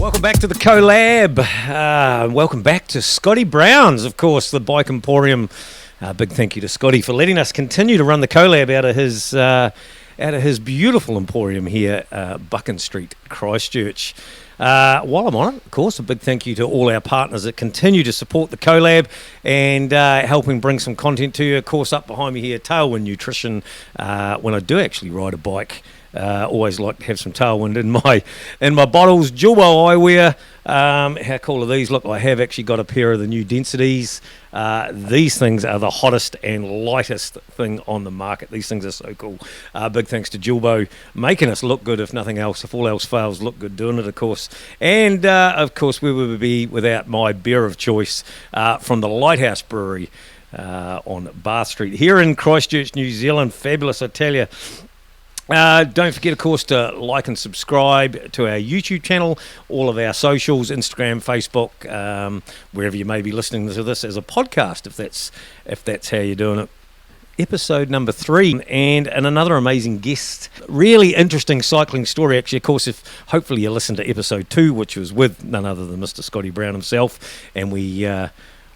Welcome back to the Collab. Welcome back to Scotty Browns, of course, the Bike Emporium. Big thank you to Scotty for letting us continue to run the Collab out of his beautiful emporium here, Buchan Street, Christchurch. While I'm on it, of course, a big thank you to all our partners that continue to support the Collab and helping bring some content to you. Of course, up behind me here, Tailwind Nutrition. When I do actually ride a bike, always like to have some Tailwind in my bottles. Jewel Eyewear. How cool are these? Look, I have actually got a pair of the new densities. These things are the hottest and lightest thing on the market. These things are so cool. Big thanks to Julbo making us look good, if nothing else. If all else fails, look good doing it, of course. And, of course, we would be without my beer of choice from the Lighthouse Brewery on Bath Street here in Christchurch, New Zealand. Fabulous, I tell you. Don't forget, of course, to like and subscribe to our YouTube channel, all of our socials, Instagram, Facebook, wherever you may be listening to this as a podcast, if that's how you're doing it. Episode number 3, and another amazing guest. Really interesting cycling story, actually. Of course, if hopefully you listened to episode 2, which was with none other than Mr. Scotty Brown himself, and we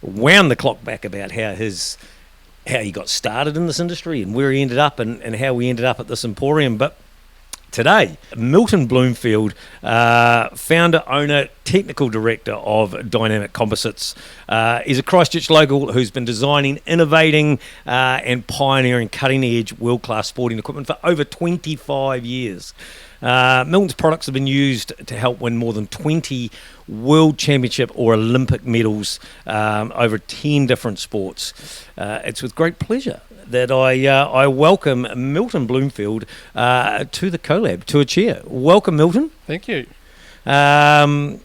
wound the clock back about how he got started in this industry and where he ended up and how we ended up at this emporium. But today, Milton Bloomfield, founder, owner, technical director of Dynamic Composites, is a Christchurch local who's been designing, innovating and pioneering cutting-edge world-class sporting equipment for over 25 years. Milton's products have been used to help win more than 20 World Championship or Olympic medals over 10 different sports. It's with great pleasure that I welcome Milton Bloomfield to the Collab, to a chair. Welcome, Milton. Thank you. We're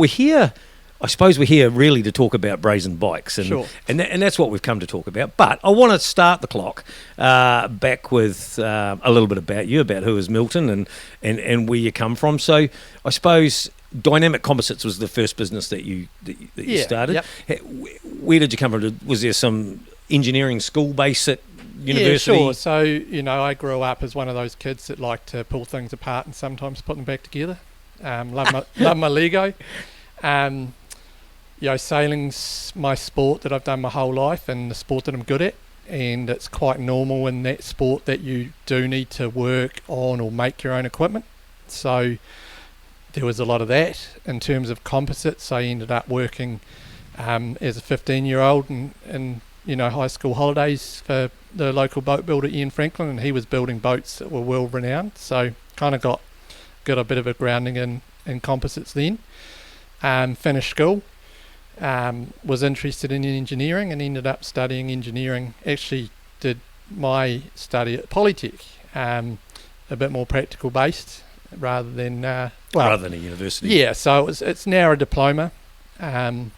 here. I suppose we're here really to talk about Brazn bikes, and Sure. and that's what we've come to talk about. But I want to start the clock back with a little bit about you, about who is Milton and where you come from. So I suppose Dynamic Composites was the first business that you started. Yep. Where did you come from? Was there some engineering school base at university? Yeah, sure. So, I grew up as one of those kids that like to pull things apart and sometimes put them back together. Love my Lego. Sailing's my sport that I've done my whole life and the sport that I'm good at, and it's quite normal in that sport that you do need to work on or make your own equipment. So there was a lot of that. In terms of composites, I ended up working as a 15-year-old in high school holidays for the local boat builder Ian Franklin, and he was building boats that were world renowned, so kind of got a bit of a grounding in composites then. Finished school. Was interested in engineering and ended up studying engineering. Actually did my study at Polytech, a bit more practical based rather than a university. Yeah, so it's now a diploma. But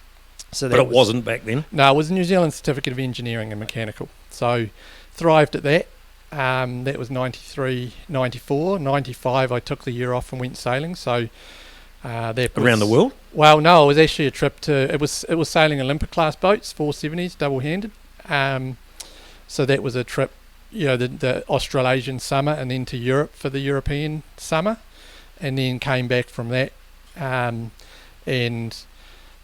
it wasn't back then? No, it was a New Zealand Certificate of Engineering and Mechanical. So thrived at that. That was 93, 94. 95 I took the year off and went sailing. So around the world? Well, no, it was actually a trip it was sailing Olympic class boats, 470s, double-handed. So that was a trip, the Australasian summer and then to Europe for the European summer, and then came back from that and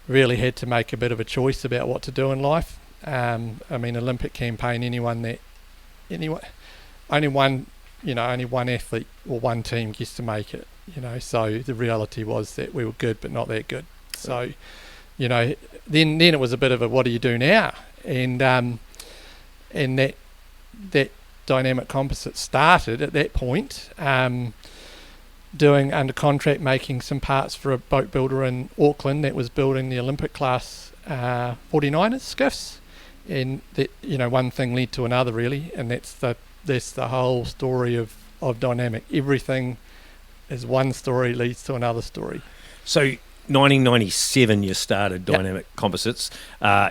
really had to make a bit of a choice about what to do in life. Olympic campaign, only one athlete or one team gets to make it. So the reality was that we were good, but not that good. So, then it was a bit of a, what do you do now? And that Dynamic Composite started at that point, doing under contract, making some parts for a boat builder in Auckland that was building the Olympic class 49ers skiffs. And that, one thing led to another really, and that's the whole story of Dynamic. Everything is one story leads to another story. So 1997 you started Dynamic Composites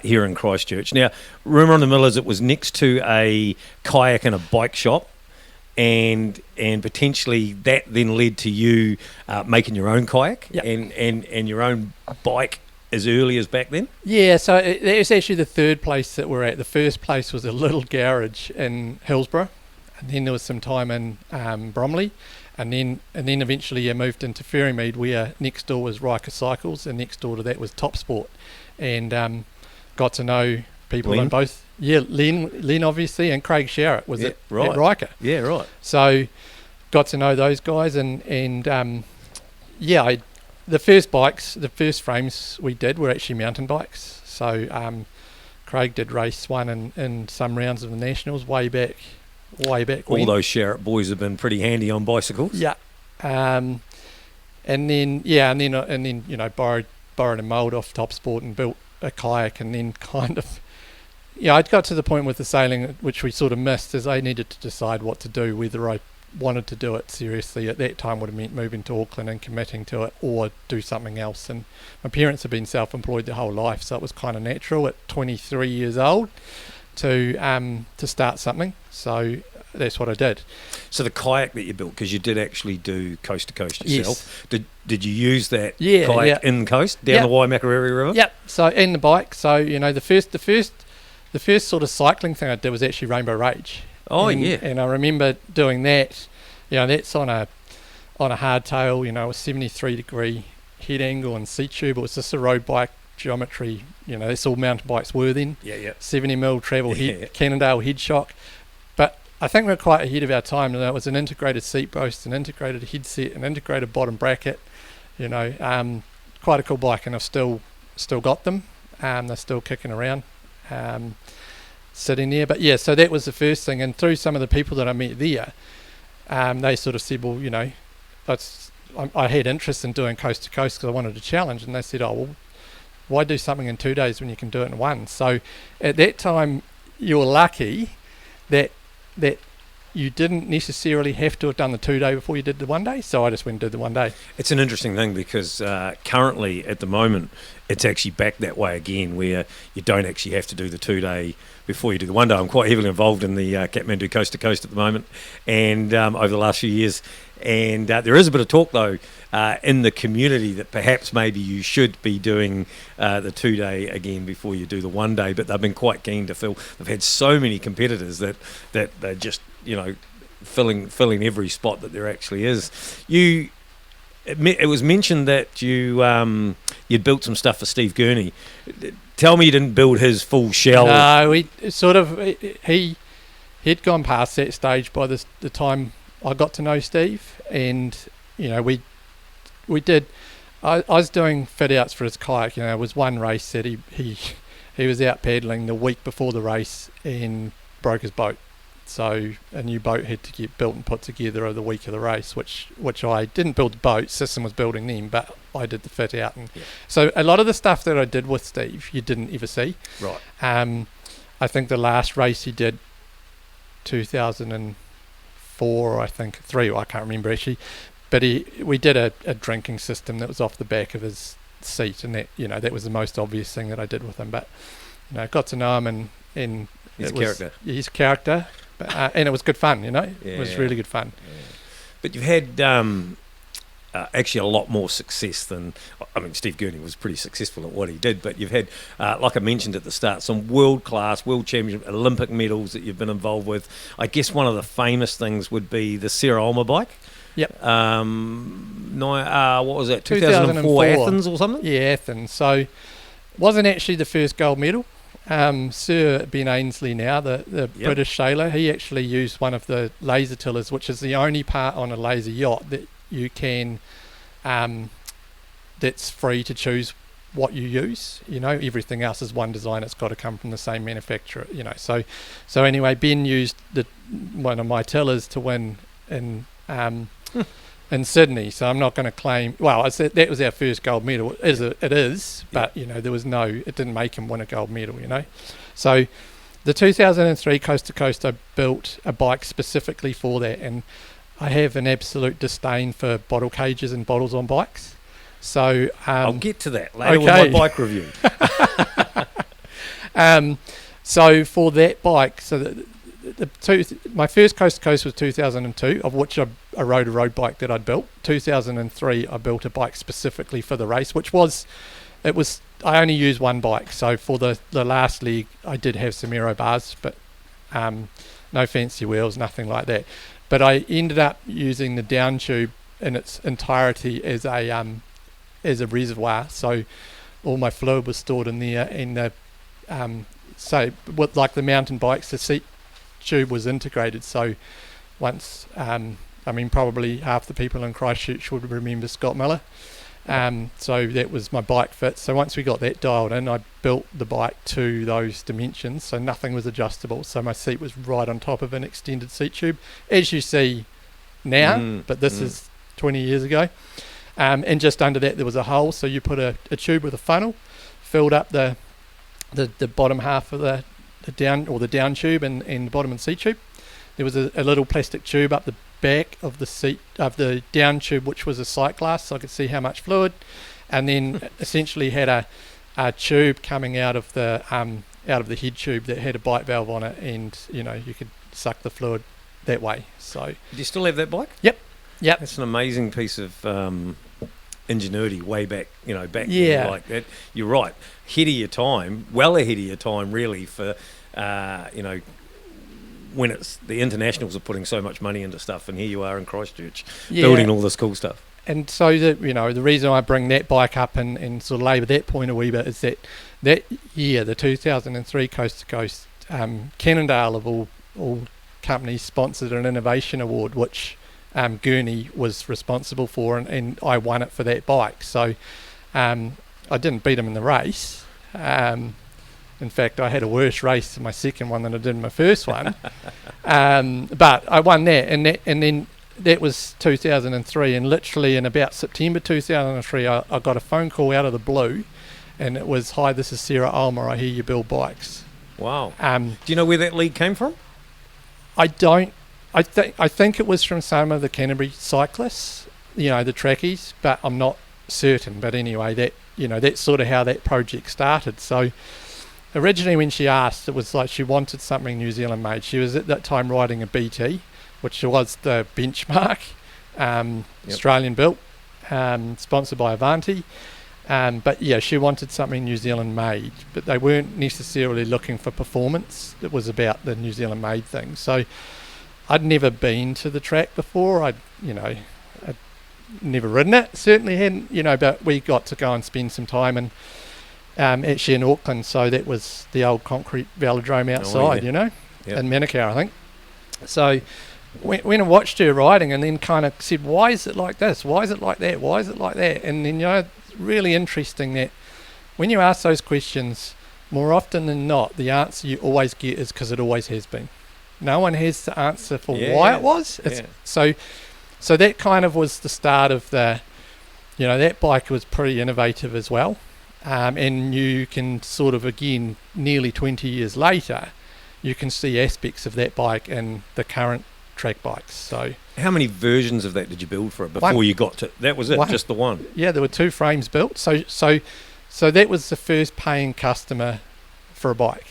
here in Christchurch. Now, rumour on the mill is it was next to a kayak and a bike shop, and potentially that then led to you making your own kayak and your own bike as early as back then? Yeah, so it was actually the third place that we're at. The first place was a little garage in Hillsborough. and then there was some time in Bromley, and then eventually I moved into Ferrymead, where next door was Riker Cycles, and next door to that was Top Sport, and got to know people on both. Yeah, Len obviously, and Craig Sharrett was at Riker. Yeah, right. So got to know those guys, and the first frames we did were actually mountain bikes. So Craig did race one in some rounds of the Nationals way back All those Sharrett boys have been pretty handy on bicycles. Yeah. And then you know, borrowed a mould off Top Sport and built a kayak, and then kind of, I got to the point with the sailing, which we sort of missed, as I needed to decide what to do, whether I wanted to do it seriously. At that time would have meant moving to Auckland and committing to it, or do something else. And my parents have been self-employed their whole life, so it was kind of natural at 23 years old to start something. So that's what I did. So the kayak that you built, because you did actually do coast to coast yourself. Yes. Did you use that kayak in the coast down the Waimakariri River? Yep. So in the bike. So the first sort of cycling thing I did was actually Rainbow Rage. Oh, yeah. And I remember doing that. That's on a hardtail. It was 73-degree head angle and seat tube. It was just a road bike geometry. That's all mountain bikes were then. Yeah. 70mm travel head, Cannondale head shock. But I think we're quite ahead of our time. It was an integrated seat post, an integrated headset, an integrated bottom bracket. Quite a cool bike, and I've still got them. They're still kicking around, sitting there. But yeah, so that was the first thing. And through some of the people that I met there, they sort of said, well, I had interest in doing coast to coast because I wanted a challenge, and they said, oh, well, why do something in 2 days when you can do it in one? So at that time, you were lucky that you didn't necessarily have to have done the 2 day before you did the 1 day. So I just went and did the 1 day. It's an interesting thing because currently at the moment it's actually back that way again, where you don't actually have to do the 2 day before you do the 1 day. I'm quite heavily involved in the Kathmandu Coast to Coast at the moment, and over the last few years. And there is a bit of talk though in the community that perhaps maybe you should be doing the 2 day again before you do the 1 day. But they've been quite keen to fill. They've had so many competitors that they're just filling every spot that there actually is. It was mentioned that you'd built some stuff for Steve Gurney. Tell me you didn't build his full shell. No, he'd gone past that stage by the time I got to know Steve, and we did. I was doing fit outs for his kayak. It was one race that he was out paddling the week before the race and broke his boat. So a new boat had to get built and put together over the week of the race, which I didn't build the boat. System was building them, but I did the fit out. And so a lot of the stuff that I did with Steve, you didn't ever see. Right. I think the last race he did, 2004, I think 3, I can't remember actually. But we did a drinking system that was off the back of his seat, and that was the most obvious thing that I did with him. But I got to know him and his character. And it was good fun, it was really good fun. Yeah. But you've had actually a lot more success than, Steve Gurney was pretty successful at what he did, but you've had, like I mentioned at the start, some world-class, world championship, Olympic medals that you've been involved with. I guess one of the famous things would be the Sarah Ulmer bike. Yep. What was that, 2004 Athens or something? Yeah, Athens. So wasn't actually the first gold medal. Sir Ben Ainsley now, the British sailor, he actually used one of the laser tillers, which is the only part on a laser yacht that you can, that's free to choose what you use. Everything else is one design. It's got to come from the same manufacturer. So anyway, Ben used one of my tillers to win in Sydney. So I'm not going to claim. Well, that was our first gold medal. It is, but there was it didn't make him win a gold medal. So the 2003 Coast to Coast, I built a bike specifically for that, and I have an absolute disdain for bottle cages and bottles on bikes. So I'll get to that later with my bike review. So for that bike, my first Coast to Coast was 2002, of which I rode a road bike that I'd built. 2003, I built a bike specifically for the race, I only used one bike. So for the last leg, I did have some aero bars, but no fancy wheels, nothing like that. But I ended up using the down tube in its entirety as a reservoir, so all my fluid was stored in there, and the so with like the mountain bikes, the seat tube was integrated. So once probably half the people in Christchurch would remember Scott Miller. So that was my bike fit. So once we got that dialed in, I built the bike to those dimensions, so nothing was adjustable. So my seat was right on top of an extended seat tube, as you see now, but this is 20 years ago. And just under that there was a hole, so you put a tube with a funnel, filled up the bottom half of the down tube and the bottom and seat tube. There was a little plastic tube up the back of the seat of the down tube, which was a sight glass, so I could see how much fluid, and then essentially had a tube coming out of the head tube that had a bite valve on it, and you could suck the fluid that way. So do you still have that bike? Yep. That's an amazing piece of ingenuity way back, back Yeah. then, like that. You're right, ahead of your time, well ahead of your time, really, for when it's the internationals are putting so much money into stuff, and here you are in Christchurch building all this cool stuff. And so the reason I bring that bike up and sort of labour that point a wee bit is that year, the 2003 Coast to Coast, Cannondale of all companies sponsored an innovation award, which Gurney was responsible for, and I won it for that bike. So I didn't beat him in the race. In fact, I had a worse race in my second one than I did in my first one. But I won that, and then that was 2003, and literally in about September 2003, I got a phone call out of the blue, and it was, "Hi, this is Sarah Ulmer. I hear you build bikes." Wow. Do you know where that lead came from? I don't. I think it was from some of the Canterbury cyclists, the trackies, but I'm not certain. But anyway, that's sort of how that project started. So originally when she asked, it was like she wanted something New Zealand made. She was at that time riding a BT, which was the benchmark, Australian built, sponsored by Avanti. But yeah, she wanted something New Zealand made, but they weren't necessarily looking for performance. It was about the New Zealand made thing. So I'd never been to the track before. I'd never ridden it, certainly hadn't, but we got to go and spend some time and actually in Auckland, so that was the old concrete velodrome outside, in Manukau, I think. So went and watched her riding, and then kind of said, why is it like this? Why is it like that? Why is it like that? And then, it's really interesting that when you ask those questions, more often than not, the answer you always get is because it always has been. No one has the answer for why it was. So that kind of was the start of that bike was pretty innovative as well. And you can sort of, again, nearly 20 years later, you can see aspects of that bike in the current track bikes. So how many versions of that did you build for it before you got to that? Was it just the one? Yeah, there were 2 frames built. So that was the first paying customer for a bike.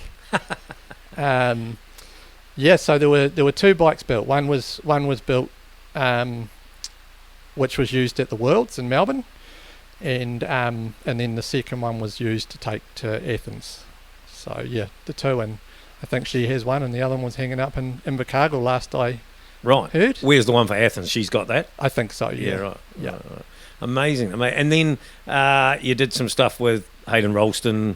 So there were 2 bikes built. One was built, which was used at the Worlds in Melbourne, and then the second one was used to take to Athens. So yeah, the 2, and I think she has one, and the other one was hanging up in Invercargill last I heard. Where's the one for Athens? She's got that? I think so, yeah. Yeah, right. Yeah. Right. Amazing. And then you did some stuff with Hayden Ralston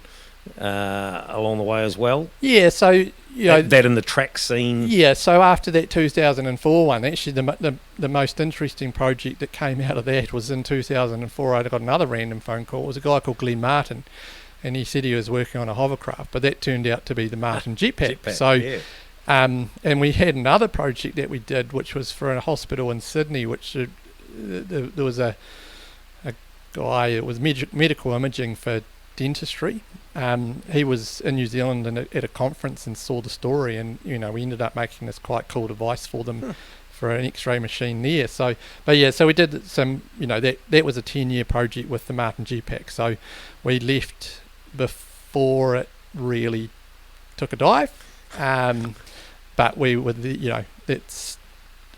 along the way as well? Yeah, so that in the track scene. Yeah, so after that 2004 one, actually the most interesting project that came out of that was in 2004. I got another random phone call. It was a guy called Glenn Martin, and he said he was working on a hovercraft, but that turned out to be the Martin jetpack. So, yeah. And we had another project that we did, which was for a hospital in Sydney, which there was a guy. It was medical imaging for dentistry. He was in New Zealand and at a conference and saw the story, and we ended up making this quite cool device for them for an X-ray machine there. So we did some, that was a 10-year project with the Martin jetpack. So we left before it really took a dive, but we were that's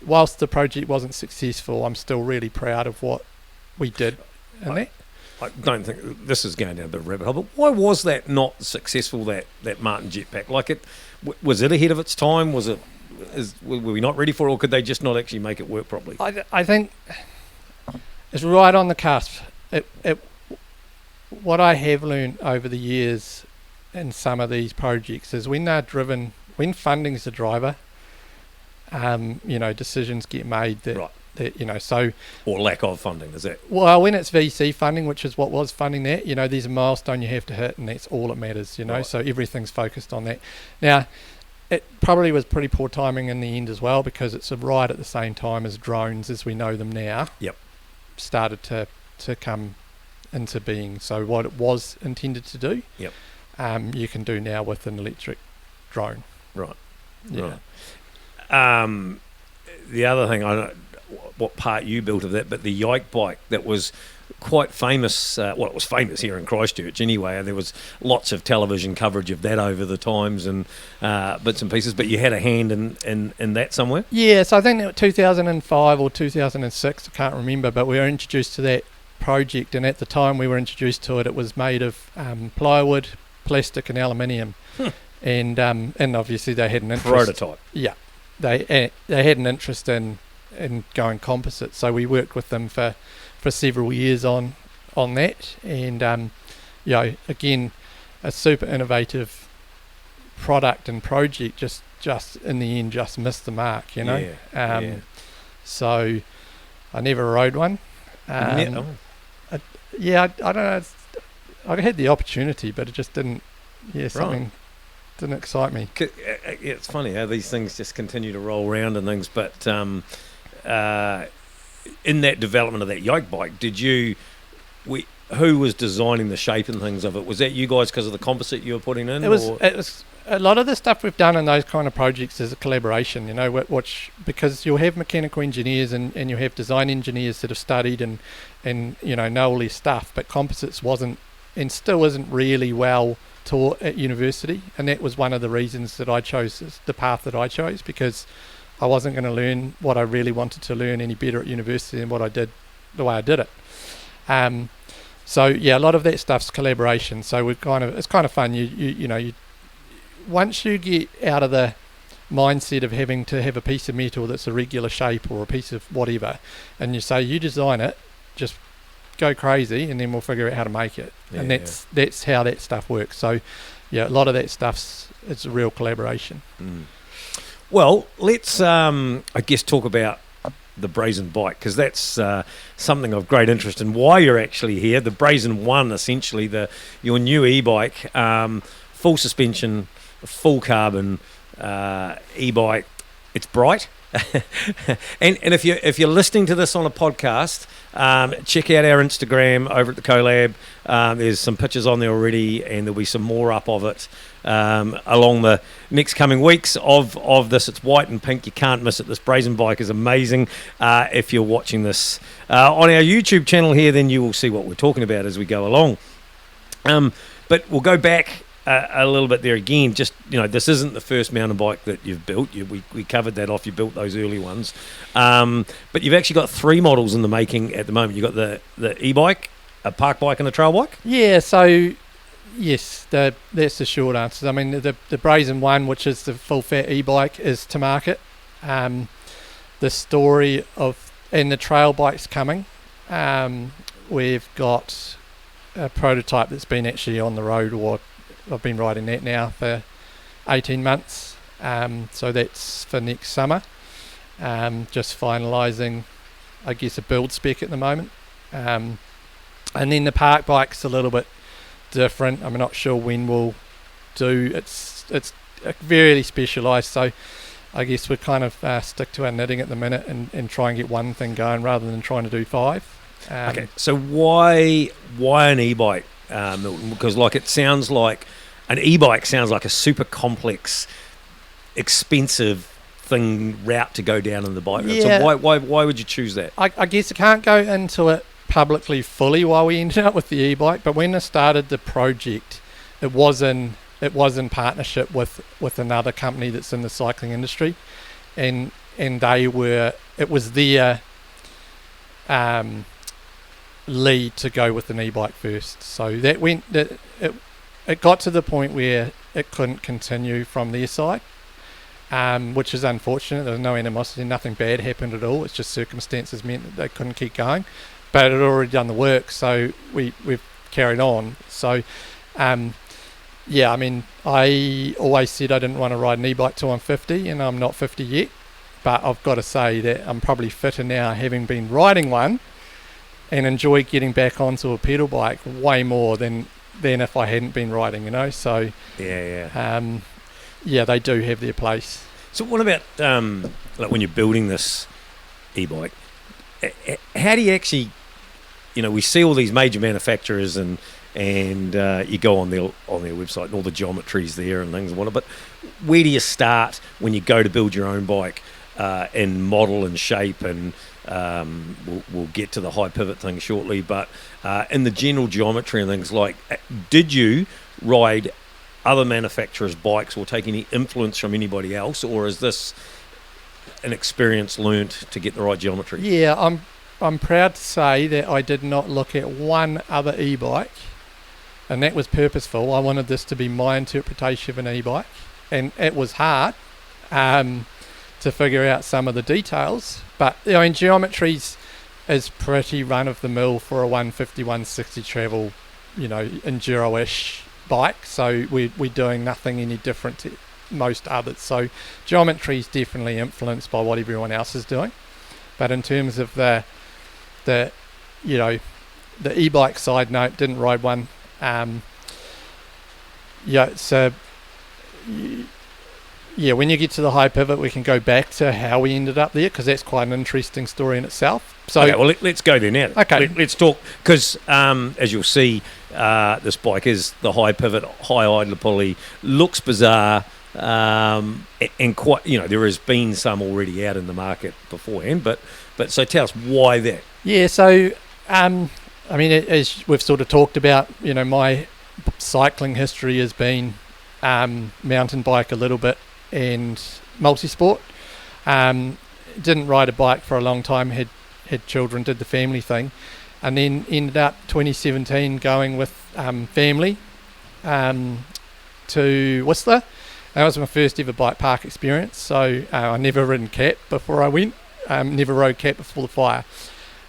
whilst the project wasn't successful, I'm still really proud of what we did in that. I don't think this is going down the rabbit hole, but why was that not successful, that Martin jetpack? Like, was it ahead of its time? Was it were we not ready for it, or could they just not actually make it work properly? I think it's right on the cusp. What I have learned over the years in some of these projects is when they're driven, when funding's the driver, decisions get made that so... Or lack of funding, is that? Well, when it's VC funding, which is what was funding that, there's a milestone you have to hit, and that's all that matters, Right. So everything's focused on that. Now, it probably was pretty poor timing in the end as well, because it's right at the same time as drones as we know them now started to come into being. So what it was intended to do, you can do now with an electric drone. Right. Yeah. Right. The other thing, I don't know what part you built of that, but the Yike bike that was quite famous. It was famous here in Christchurch anyway, and there was lots of television coverage of that over the times and bits and pieces. But you had a hand in that somewhere. Yeah, so I think that 2005 or 2006, I can't remember, but we were introduced to that project, and at the time we were introduced to it, it was made of plywood, plastic, and aluminium, and obviously they had an interest. Prototype. Yeah, they had an interest in going composite, so we worked with them for several years on that, and again, a super innovative product and project, just in the end just missed the mark, so I never rode one. I don't know, I had the opportunity, but it just didn't something didn't excite me. It's funny how these things just continue to roll around and things, but in that development of that Yike bike, who was designing the shape and things of it? Was that you guys because of the composite you were putting in? It was a lot of the stuff we've done in those kind of projects is a collaboration, because you'll have mechanical engineers and you'll have design engineers that have studied and know all their stuff, but composites wasn't and still isn't really well taught at university, and that was one of the reasons that I chose the path that I chose, because I wasn't going to learn what I really wanted to learn any better at university than what I did the way I did it. So a lot of that stuff's collaboration. So it's kind of fun. You once you get out of the mindset of having to have a piece of metal that's a regular shape or a piece of whatever, and you say you design it, just go crazy, and then we'll figure out how to make it. And that's how that stuff works. So a lot of that it's a real collaboration. Well, let's I guess talk about the Brazn bike, because that's something of great interest in why you're actually here. The Brazn One, essentially your new e-bike, full suspension, full carbon e-bike. It's bright. and if you're listening to this on a podcast, check out our Instagram over at the Collab. There's some pictures on there already, and there'll be some more up of it along the next coming weeks of this. It's white and pink. You can't miss it. This Brazn bike is amazing. If you're watching this on our YouTube channel here, then you will see what we're talking about as we go along. But we'll go back a little bit there again. Just this isn't the first mountain bike that you've built. We covered that off. You built those early ones, but you've actually got 3 models in the making at the moment. You've got the e-bike, a park bike, and a trail bike. Yeah. So yes, that's the short answer. I mean, the Brazn One, which is the full fat e-bike, is to market. The story and the trail bike's coming. We've got a prototype that's been actually on the road, or I've been riding that now for 18 months, so that's for next summer. Just finalising, I guess, a build spec at the moment. And then the park bike's a little bit different. I'm not sure when we'll do. It's very specialised, so I guess we kind of stick to our knitting at the minute and try and get one thing going rather than trying to do 5. Okay, so why an e-bike, Milton? Because it sounds like an e-bike sounds like a super complex, expensive route to go down in the bike. Yeah. So why would you choose that? I guess I can't go into it publicly fully why we ended up with the e-bike, but when I started the project, it was in partnership with another company that's in the cycling industry, and it was their lead to go with an e-bike first. So it got to the point where it couldn't continue from their side, which is unfortunate. There was no animosity, nothing bad happened at all. It's just circumstances meant that they couldn't keep going, but it had already done the work, so we've carried on. So yeah, I mean, I always said I didn't want to ride an e-bike till I'm 50, and I'm not 50 yet, but I've got to say that I'm probably fitter now, having been riding one, and enjoy getting back onto a pedal bike way more than if I hadn't been riding, you know. So yeah, they do have their place. So what about like when you're building this e-bike, how do you actually, you know, we see all these major manufacturers and you go on their website and all the geometries there and things and whatnot, but where do you start when you go to build your own bike in model and shape? And we'll get to the high pivot thing shortly, but in the general geometry and things, like, did you ride other manufacturers' bikes or take any influence from anybody else, or is this an experience learnt to get the right geometry? Yeah, I'm proud to say that I did not look at one other e-bike, and that was purposeful. I wanted this to be my interpretation of an e-bike, and it was hard to figure out some of the details, but you know, geometries is pretty run-of-the-mill for a 150, 160 travel, you know, enduro-ish bike, so we're doing nothing any different to most others. So geometry is definitely influenced by what everyone else is doing, but in terms of the you know, the e-bike side note, didn't ride one. Yeah, so yeah, when you get to the high pivot, we can go back to how we ended up there, because that's quite an interesting story in itself. So okay, well, let's go there now. Okay, let's talk, because as you'll see, this bike is the high pivot, high idler pulley, looks bizarre, and quite, you know, there has been some already out in the market beforehand, but so tell us why that. Yeah, so I mean, as we've sort of talked about, you know, my cycling history has been mountain bike a little bit and multi-sport. Didn't ride a bike for a long time, had children, did the family thing, and then ended up 2017 going with family to Whistler. That was my first ever bike park experience, so I never ridden Cap before I went, never rode Cap before the fire.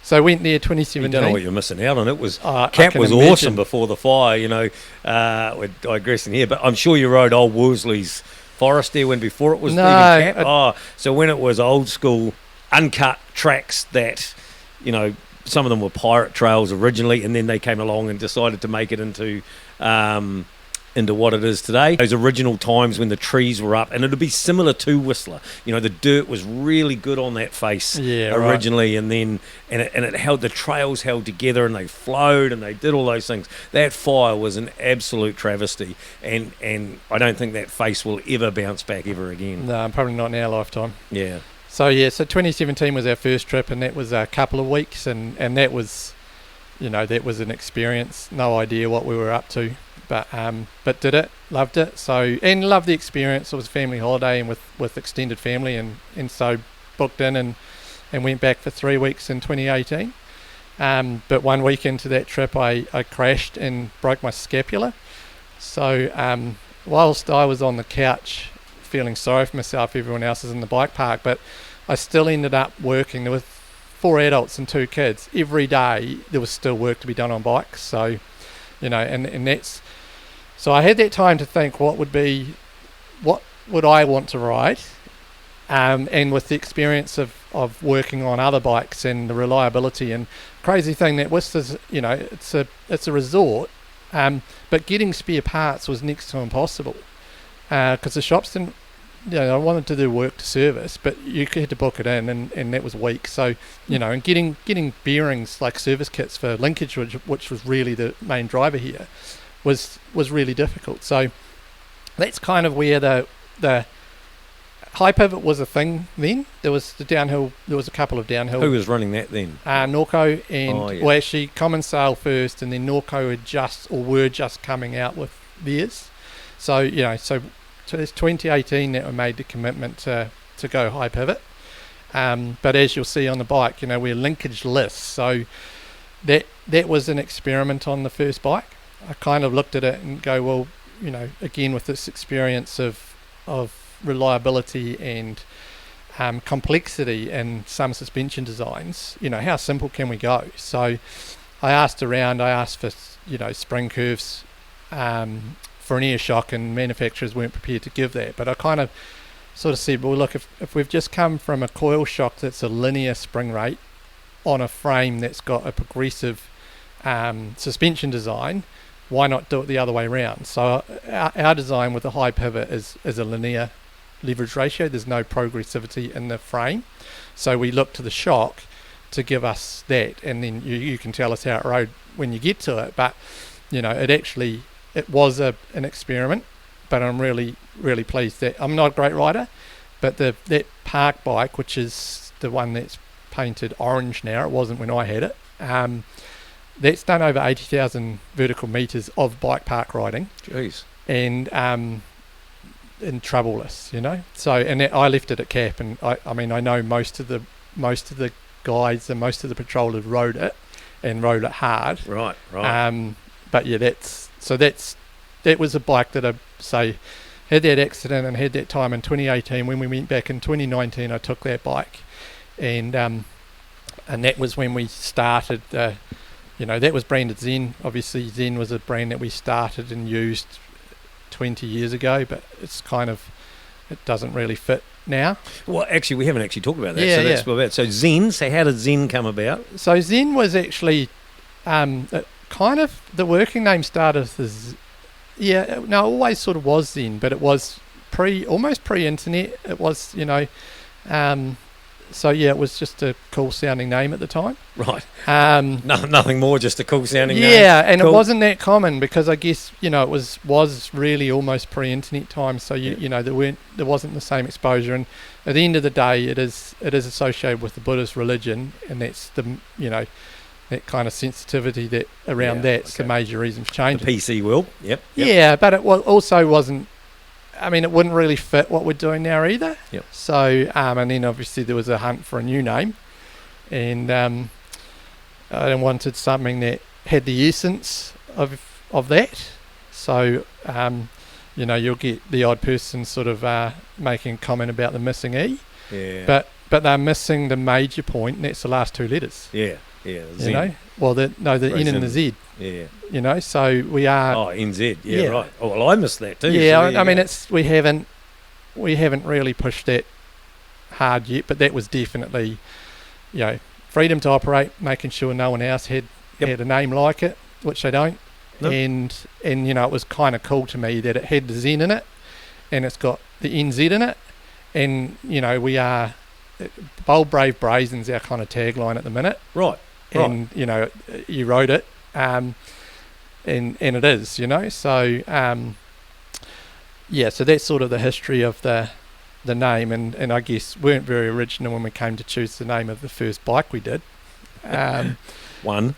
So I went there 2017. You don't know what you're missing out on. It was Cap was imagine. Awesome before the fire, you know. We're digressing here, but I'm sure you rode old Worsley's Forest there when before it was even Cap. So when it was old school, uncut tracks that, you know, some of them were pirate trails originally, and then they came along and decided to make it into what it is today. Those original times when the trees were up, and it'd be similar to Whistler. You know, the dirt was really good on that face originally, right. and it held, the trails held together, and they flowed, and they did all those things. That fire was an absolute travesty, and I don't think that face will ever bounce back ever again. No, probably not in our lifetime. Yeah. So 2017 was our first trip, and that was a couple of weeks, and that was, you know, that was an experience. No idea what we were up to. But did it, loved it. So, and loved the experience. It was a family holiday and with extended family, and so booked in and went back for 3 weeks in 2018. But 1 week into that trip, I crashed and broke my scapula. So whilst I was on the couch feeling sorry for myself, everyone else is in the bike park, but I still ended up working. There were 4 adults and 2 kids. Every day there was still work to be done on bikes. So, you know, and that's, so I had that time to think, what would I want to ride? And with the experience of working on other bikes and the reliability, and crazy thing that Whistler's, you know, it's a resort, but getting spare parts was next to impossible, because the shops didn't, you know, I wanted to do work to service, but you had to book it in, and that was weeks. So, you know, and getting bearings, like service kits for linkage, which was really the main driver here, was really difficult. So that's kind of where the high pivot was a thing then. There was the downhill, there was a couple of downhill. Who was running that then? Norco and, well, actually Common Sail first, and then Norco were just coming out with theirs. So, you know, so it's 2018 that we made the commitment to go high pivot. But as you'll see on the bike, you know, we're linkage-less. So that was an experiment on the first bike. I kind of looked at it and go, well, you know, again with this experience of reliability and complexity in some suspension designs. How simple can we go? So I asked for spring curves for an air shock, and manufacturers weren't prepared to give that. But I kind of sort of said, well, look, if we've just come from a coil shock that's a linear spring rate on a frame that's got a progressive suspension design, why not do it the other way around? So our design with the high pivot is a linear leverage ratio. There's no progressivity in the frame, so we look to the shock to give us that, and then you can tell us how it rode when you get to it. But it was an experiment, but I'm really pleased that I'm not a great rider, but that park bike, which is the one that's painted orange now, it wasn't when I had it, that's done over 80,000 vertical meters of bike park riding. Jeez. And in troubleless, so, and I left it at cap, and I know most of the guys and most of the patrollers rode it hard, right. But yeah, that was a bike that I say had that accident and had that time in 2018. When we went back in 2019, I took that bike, and that was when we started that was branded Zen. Obviously Zen was a brand that we started and used 20 years ago, but it doesn't really fit now. Well, actually, we haven't actually talked about that. So that's about. So Zen. So how did Zen come about? So Zen was actually the working name started as it always sort of was Zen, but it was almost pre-internet. It was it was just a cool sounding name at the time. Right. Nothing more, just a cool sounding name. Yeah, and cool. It wasn't that common because I guess it was really almost pre-internet time. So there wasn't the same exposure. And at the end of the day, it is associated with the Buddhist religion, and that's the that kind of sensitivity that around that's the major reason for changing. The PC will. Yep. Yeah, but it also wasn't. It wouldn't really fit what we're doing now either. Yep. So, and then obviously there was a hunt for a new name, and I wanted something that had the essence of that. So, you'll get the odd person sort of making a comment about the missing E. Yeah. But they're missing the major point, and that's the last two letters. Yeah. Yeah. Zen. The N and the Z. Yeah. So we are. Oh, NZ. Yeah, right. Oh, well, I missed that too. Yeah, so we haven't really pushed that hard yet, but that was definitely, freedom to operate, making sure no one else had a name like it, which they don't. Nope. And it was kind of cool to me that it had the Zen in it, and it's got the NZ in it, and we are Bold Brave Brazn our kind of tagline at the minute. Right. And you wrote it, and it is, so so that's sort of the history of the name, and I guess weren't very original when we came to choose the name of the first bike we did. One.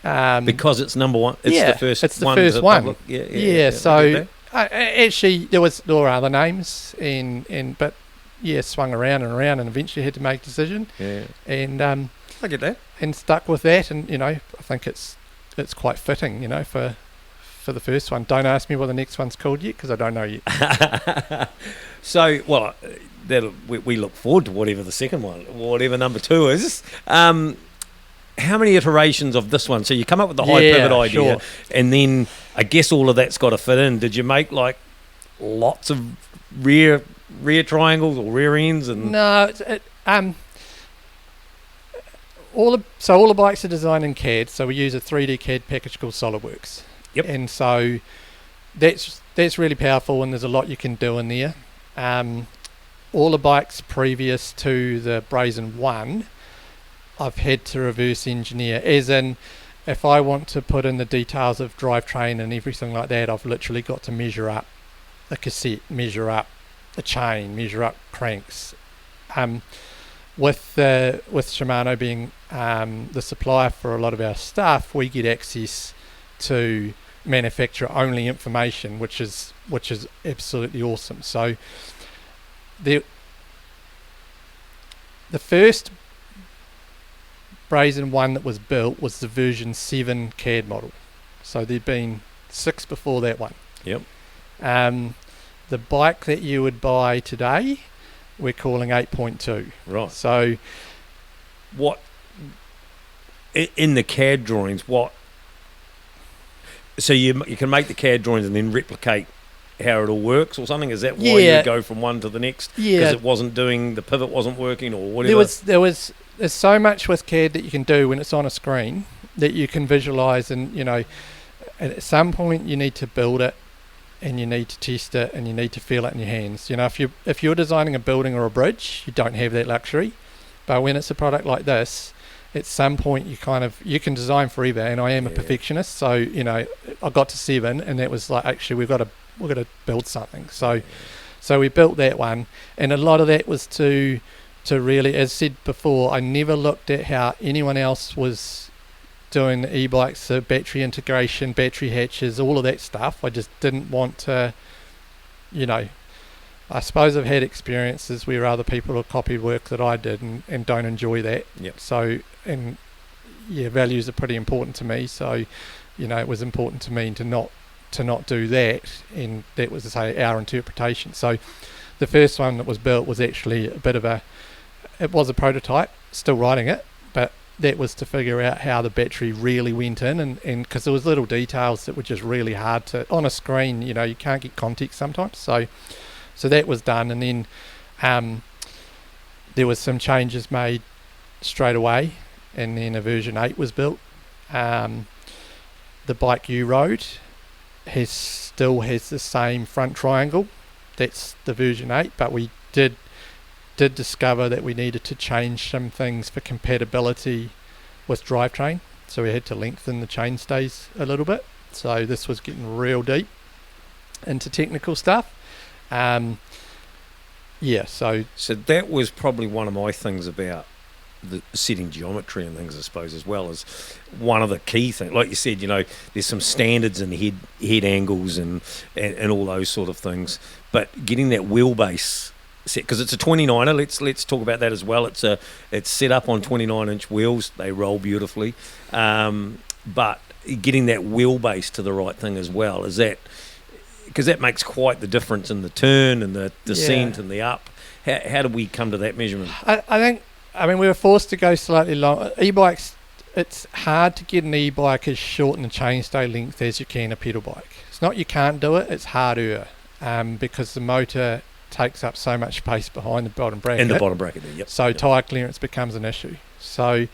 Because it's number one. It's the first one. It's the first one. Yeah. So actually there were other names, but swung around and eventually had to make a decision. Yeah. And I get that. And stuck with that, and I think it's quite fitting, for the first one. Don't ask me what the next one's called yet, because I don't know yet. So, well, we look forward to whatever the second one, whatever number 2 is. How many iterations of this one? So you come up with the high pivot idea, and then I guess all of that's got to fit in. Did you make like lots of rear triangles or rear ends? And no, all the bikes are designed in CAD, so we use a 3D CAD package called SolidWorks. Yep. And so that's really powerful, and there's a lot you can do in there. All the bikes previous to the Brazn One, I've had to reverse engineer, as in if I want to put in the details of drivetrain and everything like that, I've literally got to measure up the cassette, measure up the chain, measure up cranks. With Shimano being the supplier for a lot of our stuff, we get access to manufacturer only information, which is absolutely awesome. So the first Brazn One that was built was the version 7 CAD model. So there'd been 6 before that one. Yep. The The bike that you would buy today, we're calling 8.2. Right. So what in the CAD drawings? So you can make the CAD drawings and then replicate how it all works or something? Is that why you go from one to the next? Yeah. Because it wasn't doing, the pivot wasn't working or whatever? There's so much with CAD that you can do when it's on a screen that you can visualize, and at some point you need to build it and you need to test it and you need to feel it in your hands. If you're designing a building or a bridge, you don't have that luxury. But when it's a product like this, at some point you can design forever, and I am a perfectionist, so I got to 7 and that was like, actually we've got to build something. So we built that one, and a lot of that was to really, as said before, I never looked at how anyone else was doing the e-bikes, so battery integration, battery hatches, all of that stuff. I just didn't want to, I suppose I've had experiences where other people have copied work that I did and don't enjoy that. Yep. So, values are pretty important to me. So, it was important to me to not do that, and that was to say our interpretation. So the first one that was built was actually it was a prototype, still writing it, but that was to figure out how the battery really went in, and because there was little details that were just really hard to, on a screen, you can't get context sometimes. So that was done, and then there was some changes made straight away, and then a version 8 was built. The bike you rode still has the same front triangle. That's the version 8, but we did discover that we needed to change some things for compatibility with drivetrain, so we had to lengthen the chainstays a little bit. So this was getting real deep into technical stuff. So that was probably one of my things about the setting geometry and things, I suppose, as well as one of the key things. Like you said, there's some standards in head angles and all those sort of things, but getting that wheelbase set, because it's a 29er. Let's talk about that as well. It's set up on 29-inch wheels. They roll beautifully, but getting that wheelbase to the right thing as well, is that, because that makes quite the difference in the turn and the descent and the up. How do we come to that measurement? I mean, we were forced to go slightly long. E-bikes, it's hard to get an e-bike as short in the chainstay length as you can a pedal bike. It's not you can't do it, it's harder, because the motor takes up so much space behind the bottom bracket. And the bottom bracket there, yep. So tyre clearance becomes an issue. So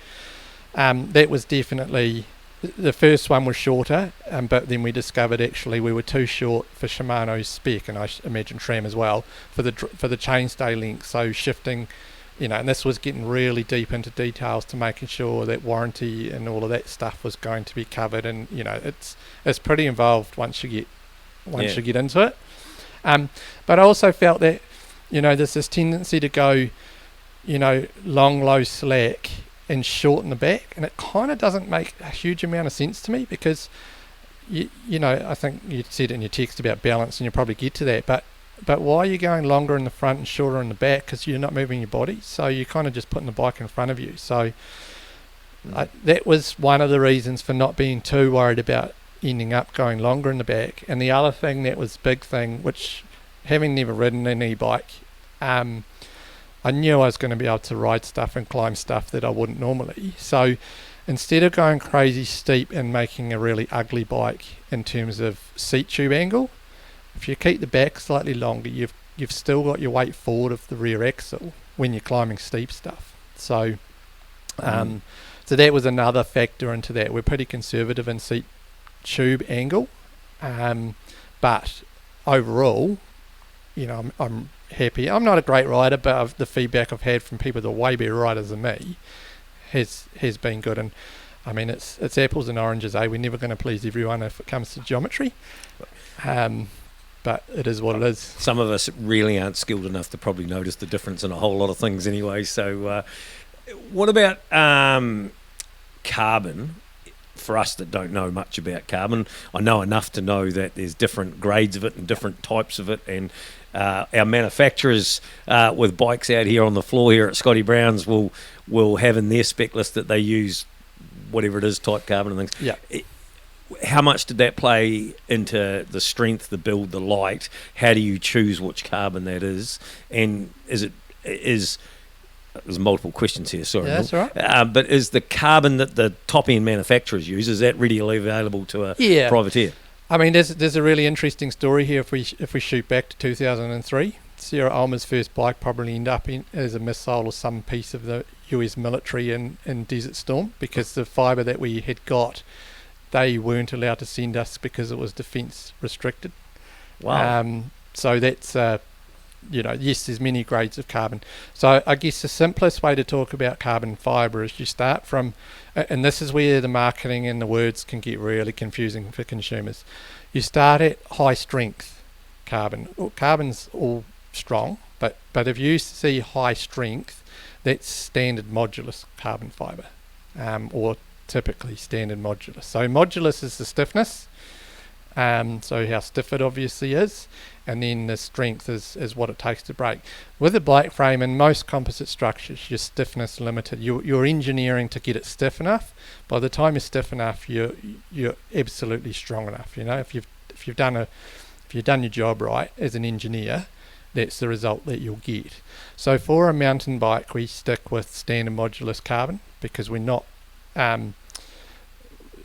that was definitely, the first one was shorter, but then we discovered actually we were too short for Shimano's spec, and I imagine SRAM as well, for the chainstay length. So shifting, and this was getting really deep into details to making sure that warranty and all of that stuff was going to be covered, and it's pretty involved once you get into it. But I also felt that there's this tendency to go long, low, slack and shorten the back, and it kind of doesn't make a huge amount of sense to me, because I think you said in your text about balance, and you'll probably get to that, but why are you going longer in the front and shorter in the back? Because you're not moving your body, so you're kind of just putting the bike in front of you. So that was one of the reasons for not being too worried about ending up going longer in the back. And the other thing that was big thing, which, having never ridden an e-bike, I knew I was going to be able to ride stuff and climb stuff that I wouldn't normally. So instead of going crazy steep and making a really ugly bike in terms of seat tube angle, if you keep the back slightly longer, you've still got your weight forward of the rear axle when you're climbing steep stuff. So so that was another factor into that. We're pretty conservative in seat tube angle, but overall, I'm happy. I'm not a great rider, but the feedback I've had from people that are way better riders than me has been good. And I mean, it's apples and oranges, eh? We're never going to please everyone if it comes to geometry, but it is what it is. Some of us really aren't skilled enough to probably notice the difference in a whole lot of things anyway. So what about carbon? For us that don't know much about carbon, I know enough to know that there's different grades of it and different types of it, and our manufacturers with bikes out here on the floor here at Scotty Browns will have in their spec list that they use whatever it is, type carbon and things. Yeah. how much did that play into the strength, the build, the light? How do you choose which carbon that is? And there's multiple questions here, sorry. Yeah, that's all right. But is the carbon that the top-end manufacturers use, is that readily available to a privateer? I mean, there's a really interesting story here if we shoot back to 2003. Sarah Ulmer's first bike probably ended up as a missile or some piece of the US military in Desert Storm, because the fibre that we had got, they weren't allowed to send us because it was defence restricted. Wow. So that's, yes, there's many grades of carbon. So I guess the simplest way to talk about carbon fibre is you start from, and this is where the marketing and the words can get really confusing for consumers. You start at high strength carbon. Well, carbon's all strong, but if you see high strength, that's standard modulus carbon fibre, or typically standard modulus. So modulus is the stiffness, so how stiff it obviously is, and then the strength is what it takes to break. With a bike frame and most composite structures, your stiffness limited. You're engineering to get it stiff enough. By the time you're stiff enough, you're absolutely strong enough. If you've done your job right as an engineer, that's the result that you'll get. So for a mountain bike, we stick with standard modulus carbon because we're not,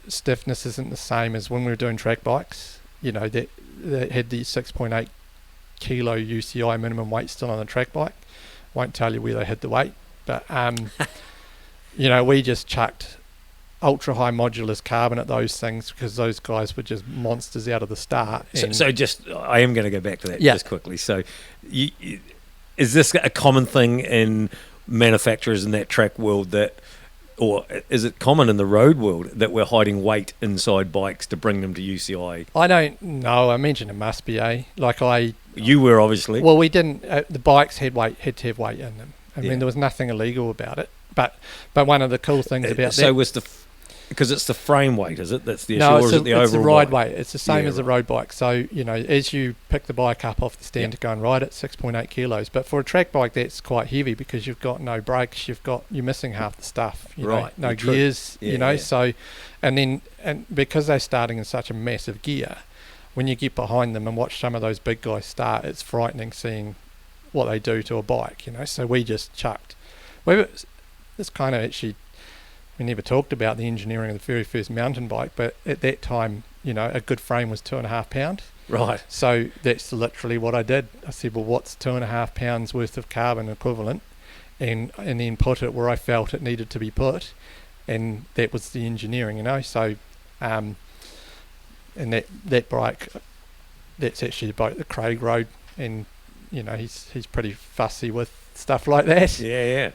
stiffness isn't the same as when we were doing track bikes. That had the 6.8 kilo UCI minimum weight still on the track bike. Won't tell you where they hid the weight, but we just chucked ultra high modulus carbon at those things because those guys were just monsters out of the start. So just, I am going to go back to that just quickly. So is this a common thing in manufacturers in that track world or is it common in the road world that we're hiding weight inside bikes to bring them to UCI? I don't know. I imagine it must be, You were obviously. Well, we didn't. The bikes had to have weight in them. I mean, there was nothing illegal about it. But one of the cool things about that was because it's the frame weight, is it? That's the issue, no, or is it the overall it's the ride bike? weight. It's the same as a road bike. So, as you pick the bike up off the stand to go and ride it, 6.8 kilos. But for a track bike, that's quite heavy because you've got no brakes. You're missing half the stuff. No gears. So, and because they're starting in such a massive gear, when you get behind them and watch some of those big guys start, it's frightening seeing what they do to a bike. So we just chucked. It's kind of actually. We never talked about the engineering of the very first mountain bike, but at that time, a good frame was 2.5 pounds. Right. So that's literally what I did. I said, well, what's 2.5 pounds worth of carbon equivalent? And then put it where I felt it needed to be put. And that was the engineering, So, and that bike, that's actually the bike that Craig rode. And, he's pretty fussy with stuff like that.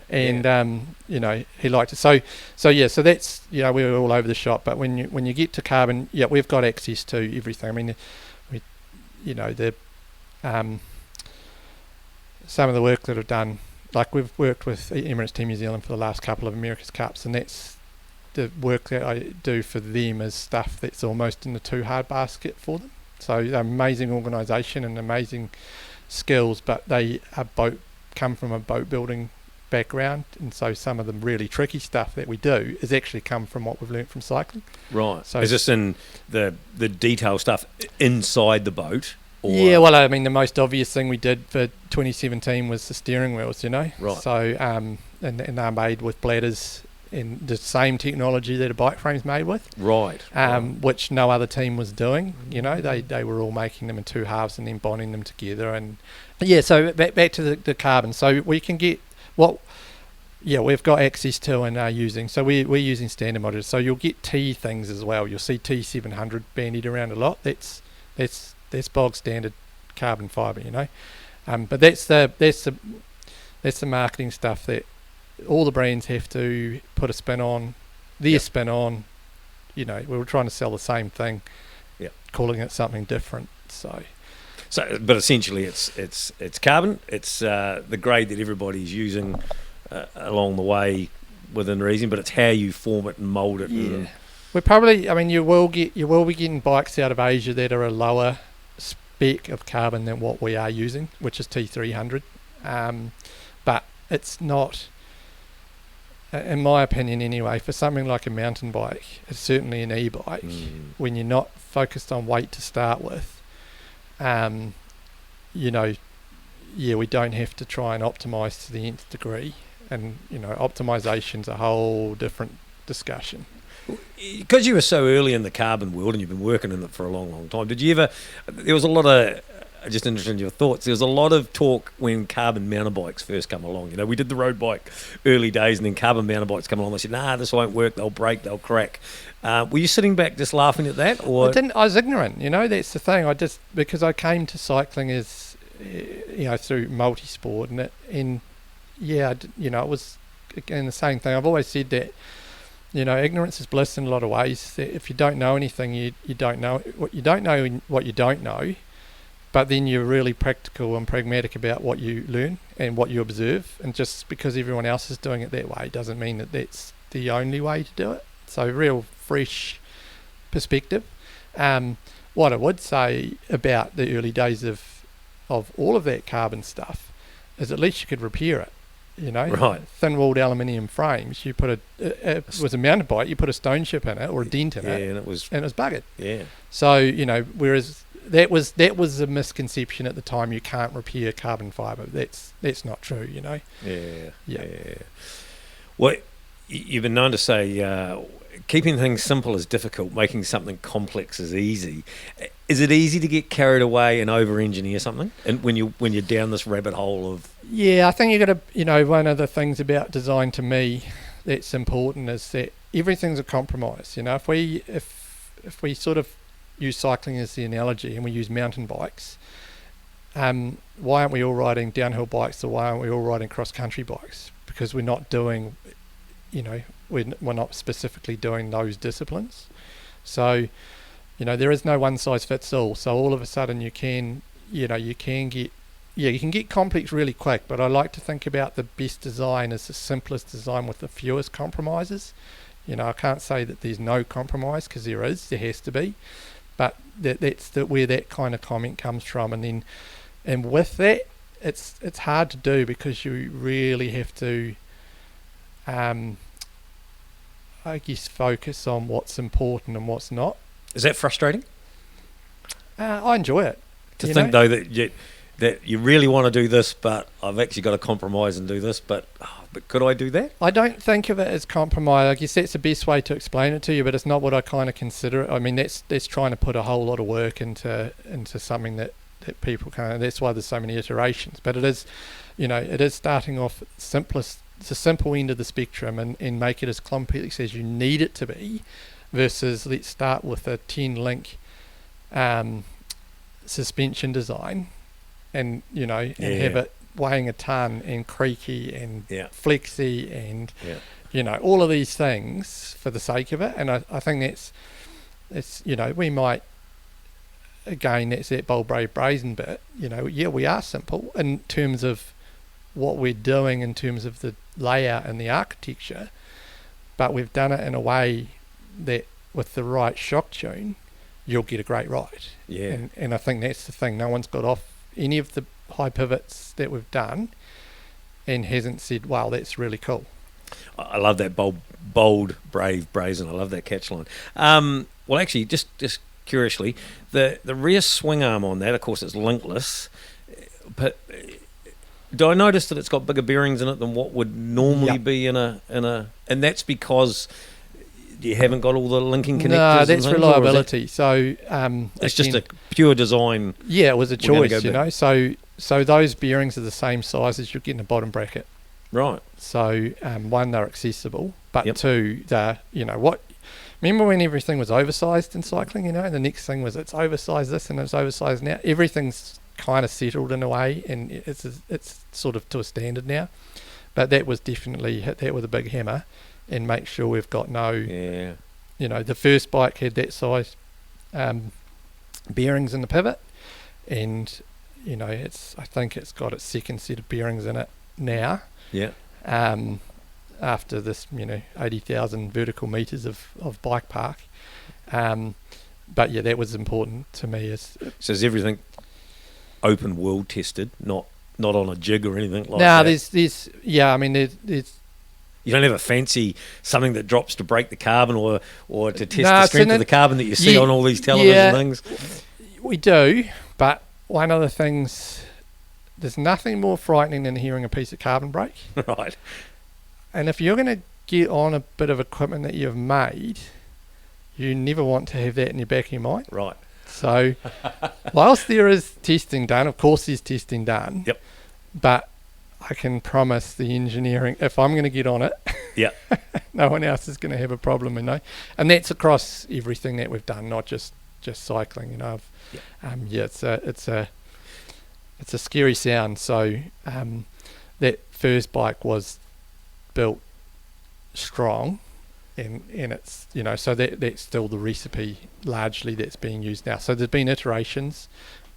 And he liked it. So that's we were all over the shop. But when you get to carbon, we've got access to everything. I mean, some of the work that I've done, like we've worked with Emirates Team New Zealand for the last couple of America's Cups, and that's the work that I do for them is stuff that's almost in the too hard basket for them. So they're amazing organisation and amazing skills, but they come from a boat building background, and so some of the really tricky stuff that we do is actually come from what we've learnt from cycling. Right. So is this in the detail stuff inside the boat? Or? Yeah, well, I mean, the most obvious thing we did for 2017 was the steering wheels, Right. So, and they're made with bladders in the same technology that a bike frame's made with. Right. Which no other team was doing. They were all making them in two halves and then bonding them together. And so back to the carbon. So we can get we've got access to and are using. So we're using standard modulus. So you'll get T things as well. You'll see T700 bandied around a lot. That's bog standard carbon fibre, But that's the marketing stuff that all the brands have to put a spin on, spin on. We were trying to sell the same thing, calling it something different. So, but essentially, it's carbon. It's the grade that everybody's using along the way within reason, but it's how you form it and mould it. Yeah, we're probably. I mean, you will be getting bikes out of Asia that are a lower spec of carbon than what we are using, which is T300. But it's not. in my opinion anyway, for something like a mountain bike, it's certainly an e-bike, when you're not focused on weight to start with, you know, yeah, we don't have to try and optimize to the nth degree. And, you know, optimization's a whole different discussion. Because you were so early in the carbon world and you've been working in it for a long, long time, did you ever, there was a lot of, just interested in your thoughts, there was a lot of talk when carbon mountain bikes first come along. You know, we did the road bike early days and then carbon mountain bikes come along. They said, nah, this won't work, they'll break, they'll crack. Were you sitting back just laughing at that? Or I was ignorant, you know, that's the thing. Because I came to cycling as, you know, through multi-sport and yeah, you know, it was, again, the same thing. I've always said that, you know, ignorance is bliss in a lot of ways. If you don't know anything, you don't know what you don't know, but then you're really practical and pragmatic about what you learn and what you observe. And just because everyone else is doing it that way doesn't mean that that's the only way to do it. So real fresh perspective. What I would say about the early days of all of that carbon stuff is at least you could repair it. You know, right. Thin-walled aluminium frames. You put it was a mountain bike. You put a stone chip in it or a dent in it, and it was buggered. Yeah. So you know, whereas that was a misconception at the time. You can't repair carbon fibre. That's not true. You know. Yeah. Well, you've been known to say keeping things simple is difficult, making something complex is easy. Is it easy to get carried away and over-engineer something? And when you're down this rabbit hole of... Yeah, I think you got to, you know, one of the things about design to me that's important is that everything's a compromise. You know, if we sort of use cycling as the analogy and we use mountain bikes, why aren't we all riding downhill bikes, or why aren't we all riding cross-country bikes? Because we're not doing, you know, we're not specifically doing those disciplines. So, you know, there is no one size fits all. So all of a sudden you can get complex really quick, but I like to think about the best design as the simplest design with the fewest compromises. You know, I can't say that there's no compromise, because there has to be, but that's where that kind of comment comes from. And with that, it's hard to do, because you really have to, I guess, focus on what's important and what's not. Is that frustrating? I enjoy it. To think, though, that you really want to do this, but I've actually got to compromise and do this, but could I do that? I don't think of it as compromise. I guess that's the best way to explain it to you, but it's not what I kind of consider it. I mean, that's trying to put a whole lot of work into something that people can't. That's why there's so many iterations. But it is, you know, it is starting off simplest. It's a simple end of the spectrum, and make it as complex as you need it to be, versus let's start with a 10-link suspension design, and you know, and have it weighing a ton and creaky and flexy and you know, all of these things for the sake of it. And I think that's you know, we might, again, that's that Bold Brave Brazn bit, you know, we are simple in terms of what we're doing, in terms of the layout and the architecture, but we've done it in a way that with the right shock tune you'll get a great ride. And I think that's the thing. No one's got off any of the high pivots that we've done and hasn't said, wow, that's really cool. I love that bold brave Brazn. I love that catch line. Well, actually, just curiously, the rear swing arm on that, of course, it's linkless, but do I notice that it's got bigger bearings in it than what would normally be in a, and that's because you haven't got all the linking connectors? No, that's reliability. So it's just a pure design. Yeah, it was a choice, you know. So those bearings are the same size as you'll get in a bottom bracket. Right. So one, they're accessible, but two, they're, you know, what. Remember when everything was oversized in cycling, you know, and the next thing was it's oversized this and it's oversized now. Everything's kind of settled in a way, and it's sort of to a standard now. But that was definitely hit that with a big hammer and make sure we've got no, you know, the first bike had that size bearings in the pivot, and you know, I think it's got its second set of bearings in it now. Yeah. After this, you know, 80,000 vertical meters of bike park. But yeah, that was important to me. So is everything open world tested, not on a jig or anything like that? No, there's I mean, there's You don't have a fancy something that drops to break the carbon or to test the strength of the carbon that you see on all these television things? We do, but one of the things, there's nothing more frightening than hearing a piece of carbon break. Right. And if you're going to get on a bit of equipment that you've made, you never want to have that in your back of your mind. Right. So whilst there is testing done, of course there's testing done. Yep. But I can promise the engineering, if I'm going to get on it, yeah, no one else is going to have a problem, you know. And that's across everything that we've done, not just cycling, you know. It's a scary sound. So that first bike was built strong, and it's, you know, so that's still the recipe largely that's being used now. So there's been iterations,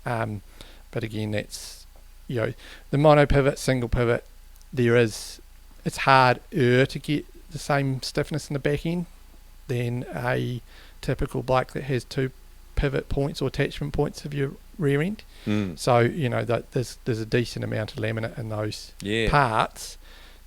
but again, that's, you know, the mono pivot, single pivot, it's harder to get the same stiffness in the back end than a typical bike that has two pivot points or attachment points of your rear end. So, you know, there's a decent amount of laminate in those parts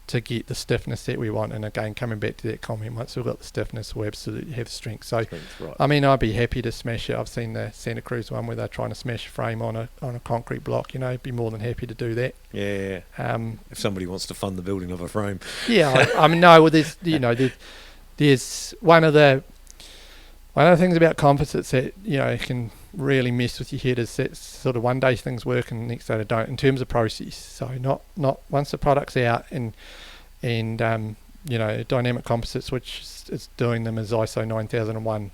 to get the stiffness that we want. And again, coming back to that comment, once we've got the stiffness, we absolutely have strength. So, right. I mean, I'd be happy to smash it. I've seen the Santa Cruz one where they're trying to smash a frame on a concrete block, you know, be more than happy to do that. Yeah. If somebody wants to fund the building of a frame. Yeah, I mean, no, well, there's, you know, there's one of the things about composites that, you know, can really mess with your head is that sort of one day things work and the next day they don't in terms of process. So not once the product's out and you know, Dynamic Composites, which is doing them as ISO 9001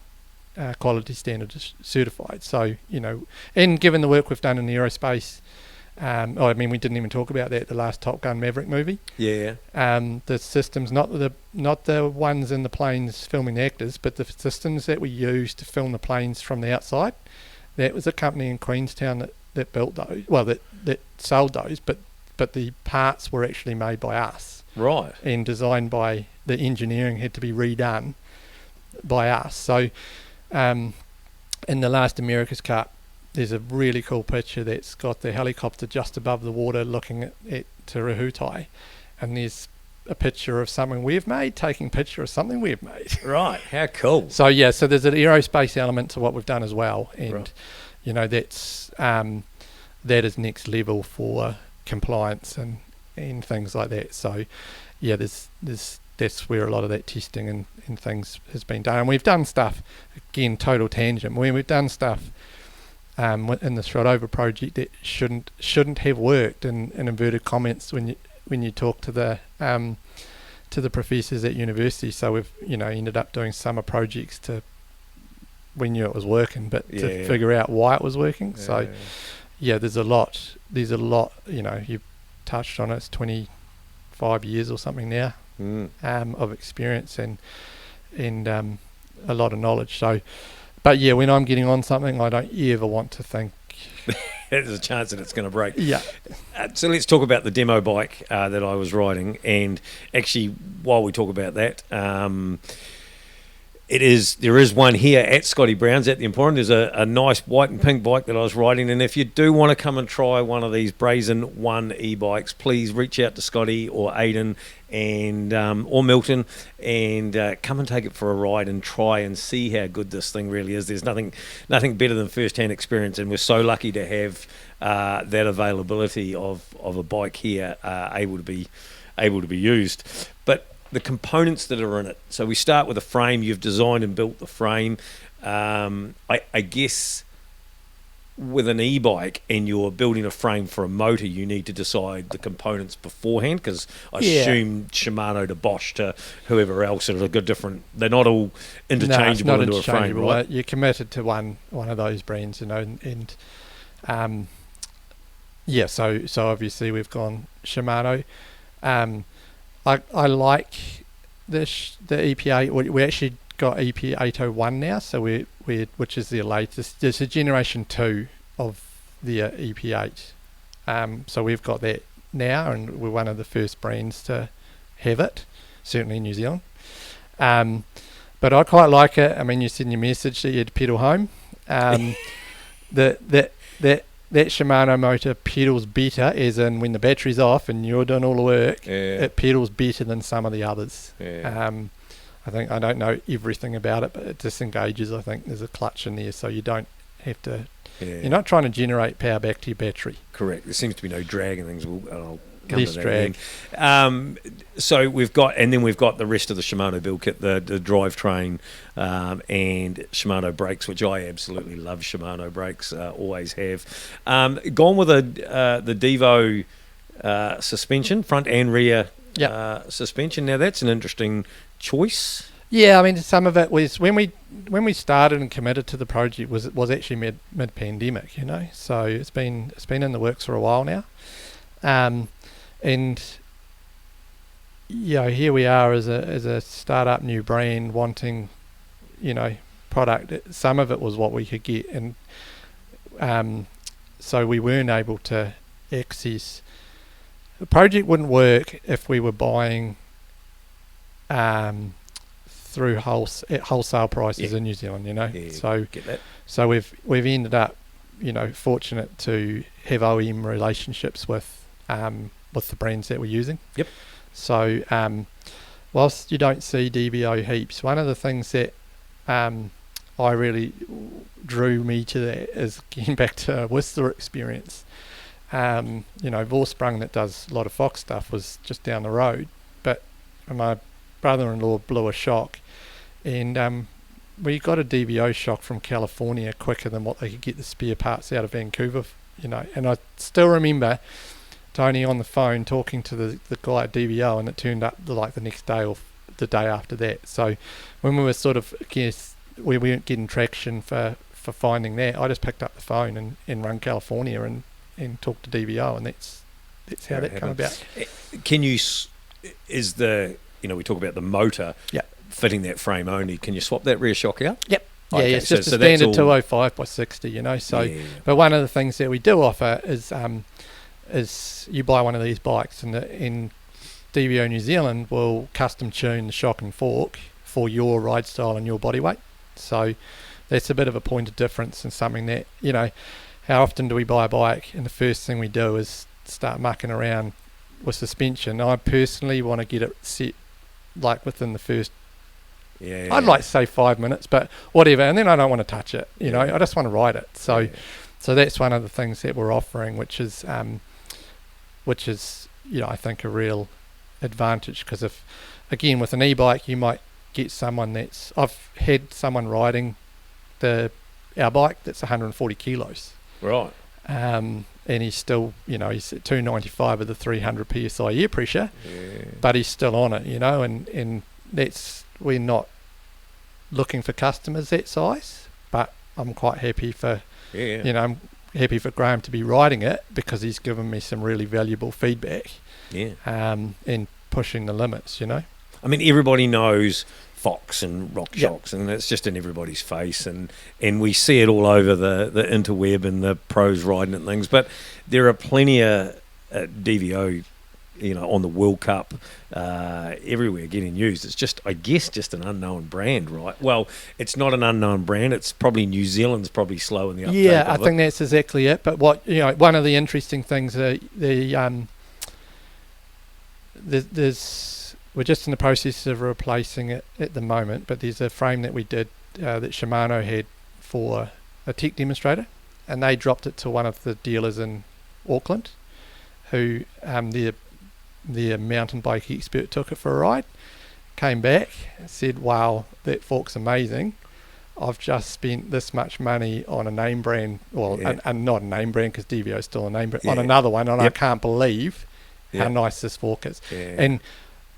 quality standard certified. So, you know, and given the work we've done in the aerospace, I mean, we didn't even talk about that, the last Top Gun Maverick movie. Yeah. The systems, not the ones in the planes filming the actors, but the systems that we used to film the planes from the outside. That was a company in Queenstown that built those. Well, that sold those, but the parts were actually made by us. Right. And designed by, the engineering had to be redone by us. So, in the last America's Cup, there's a really cool picture that's got the helicopter just above the water looking at Te Rahutai, and there's a picture of something we've made taking a picture of something we've made. Right, how cool. So yeah, so there's an aerospace element to what we've done as well, and right. You know, that's that is next level for compliance and things like that. So yeah, that's where a lot of that testing and things has been done. And we've done stuff, again, total tangent, we've done stuff in the Throt Over project that shouldn't have worked in inverted comments when you talk to the professors at university. So we've, you know, ended up doing summer projects we knew it was working, but to figure out why it was working. So yeah, there's a lot, you know, you've touched on it, it's 25 years or something now of experience and a lot of knowledge. So, but yeah, when I'm getting on something, I don't ever want to think there's a chance that it's going to break. Yeah. So let's talk about the demo bike that I was riding. And actually, while we talk about that, there is one here at Scotty Browns at the Emporium. There's a nice white and pink bike that I was riding. And if you do want to come and try one of these Brazn One e-bikes, please reach out to Scotty or Aiden and or Milton and come and take it for a ride and try and see how good this thing really is. There's nothing better than first-hand experience, and we're so lucky to have that availability of a bike here able to be used. But the components that are in it. So we start with a frame. You've designed and built the frame. I guess with an e-bike and you're building a frame for a motor, you need to decide the components beforehand, because I assume Shimano to Bosch to whoever else are good different. They're not all interchangeable into a frame, right? You're committed to one of those brands, you know, and so obviously we've gone Shimano. I like the EP8. We actually got EP801 now, so which is the latest. There's a generation 2 of the EP8. So we've got that now, and we're one of the first brands to have it, certainly in New Zealand. But I quite like it. I mean, you said in your message that you had to pedal home. The that Shimano motor pedals better, as in when the battery's off and you're doing all the work, it pedals better than some of the others. I think, I don't know everything about it, but it disengages. I think there's a clutch in there, so you don't have to, you're not trying to generate power back to your battery. Correct. There seems to be no drag and things. I'll come Less to that drag. So we've got the rest of the Shimano build kit, the drivetrain, and Shimano brakes, which I absolutely love. Shimano brakes, always have. Gone with the Devo suspension, front and rear suspension. Now that's an interesting choice. Yeah, I mean, some of it was when we started and committed to the project was actually mid pandemic, you know. So it's been in the works for a while now, and you know, here we are as a startup new brand wanting, you know, product. Some of it was what we could get, and so we weren't able to access. The project wouldn't work if we were buying through wholesale prices in New Zealand, you know. So get that. So we've ended up, you know, fortunate to have OEM relationships with the brands that we're using. Yep. So whilst you don't see DBO heaps, one of the things that I really drew me to that is getting back to a Whistler experience. You know, Vorsprung, that does a lot of Fox stuff, was just down the road, but my brother-in-law blew a shock, and we got a DBO shock from California quicker than what they could get the spare parts out of Vancouver, you know. And I still remember Tony on the phone talking to the guy at DBO, and it turned up the next day or the day after that. So when we were sort of, we weren't getting traction for finding that, I just picked up the phone and rang California and talked to DBO, and that's how that came about. Can you, is the, you know, we talk about the motor fitting that frame only, can you swap that rear shock out? Yep. Okay, Yeah, it's just a standard 205 by 60, you know. So, but one of the things that we do offer is you buy one of these bikes, and DBO New Zealand will custom tune the shock and fork for your ride style and your body weight. So that's a bit of a point of difference, and something that, you know, how often do we buy a bike and the first thing we do is start mucking around with suspension? I personally want to get it set like within the first, I'd like to say 5 minutes, but whatever, and then I don't want to touch it, you know. I just want to ride it. So that's one of the things that we're offering, which is you know, I think a real advantage, because if, again, with an e-bike you might get someone I've had someone riding our bike that's 140 kilos, right, and he's still, you know, he's at 295 with the 300 psi air pressure, but he's still on it, you know, and we're not looking for customers that size, but I'm quite happy for you know, I'm happy for Graham to be riding it, because he's given me some really valuable feedback and pushing the limits, you know. I mean, everybody knows Fox and rock shocks, and it's just in everybody's face, and we see it all over the interweb and the pros riding and things, but there are plenty of DVO, you know, on the World Cup everywhere getting used. It's just, I guess, just an unknown brand, right? Well, it's not an unknown brand. It's probably New Zealand's probably slow in the uptake. Yeah, I think that's exactly it. But what, you know, one of the interesting things, we're just in the process of replacing it at the moment, but there's a frame that we did that Shimano had for a tech demonstrator, and they dropped it to one of the dealers in Auckland, who their mountain bike expert took it for a ride, came back, said, wow, that fork's amazing. I've just spent this much money on a name brand, and not a name brand, because DVO is still a name brand, on another one, and I can't believe how nice this fork is. And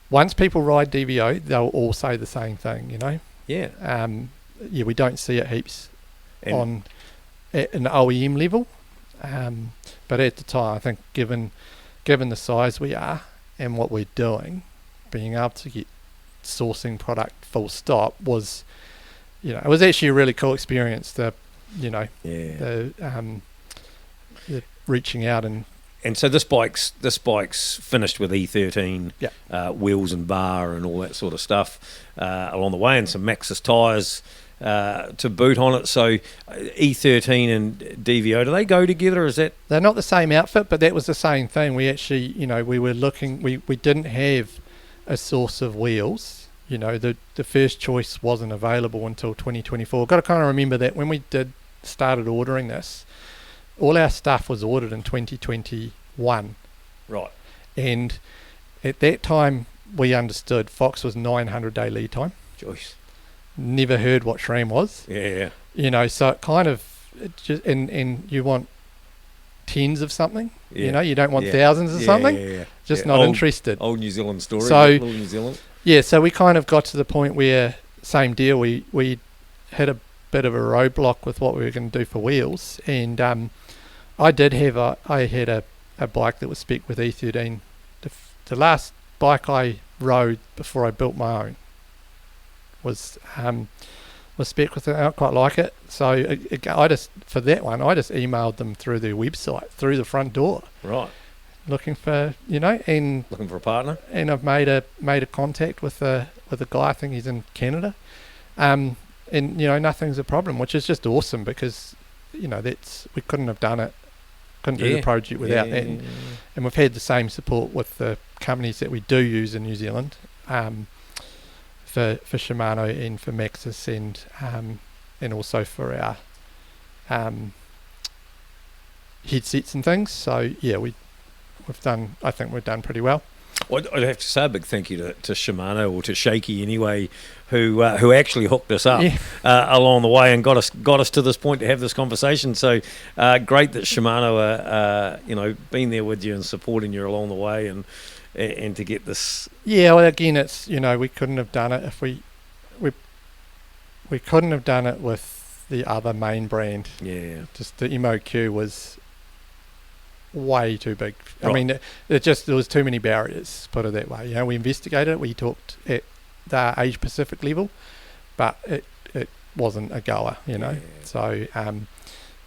once people ride DVO, they'll all say the same thing, you know. We don't see it heaps at an OEM level, but at the time, I think given the size we are and what we're doing, being able to get sourcing product full stop was, you know, it was actually a really cool experience. The reaching out and so this bike's finished with E13 wheels and bar and all that sort of stuff along the way, and some Maxxis tyres to boot on it. So E13 and DVO, do they go together? Is that They're not the same outfit, but that was the same thing. We actually, we were looking. We didn't have a source of wheels. The first choice wasn't available until 2024. Got to kind of remember that when we started ordering this, all our stuff was ordered in 2021. right? And at that time, we understood Fox was 900-day lead time. Joyce. Never heard what SRAM was. Yeah. So it kind of, and you want tens of something. Yeah. You don't want thousands of something. Yeah. Just not interested. Old New Zealand story. So, little New Zealand. Yeah, so we kind of got to the point where, same deal, we had a bit of a roadblock with what we were going to do for wheels. And I had a bike that was spec with E13. The last bike I rode before I built my own was spec with it. I quite like it. So I just emailed them through their website, through the front door. Right. Looking for, and looking for a partner. And I've made a contact with a guy. I think he's in Canada. And nothing's a problem, which is just awesome because we couldn't have done it. Couldn't do the project without that. And we've had the same support with the companies that we do use in New Zealand, for Shimano and for Maxxis and also for our headsets and things. So yeah, I think we've done pretty well. Well, I'd have to say a big thank you to Shimano, or to Shaky anyway, who actually hooked us up along the way and got us to this point to have this conversation. So great that Shimano are been there with you and supporting you along the way and to get this. Yeah, well, again, it's we couldn't have done it if we couldn't have done it with the other main brand. Yeah, just the MOQ was way too big. Right. I mean, there was too many barriers, put it that way. We investigated it. We talked at the Asia Pacific level, but it wasn't a goer. So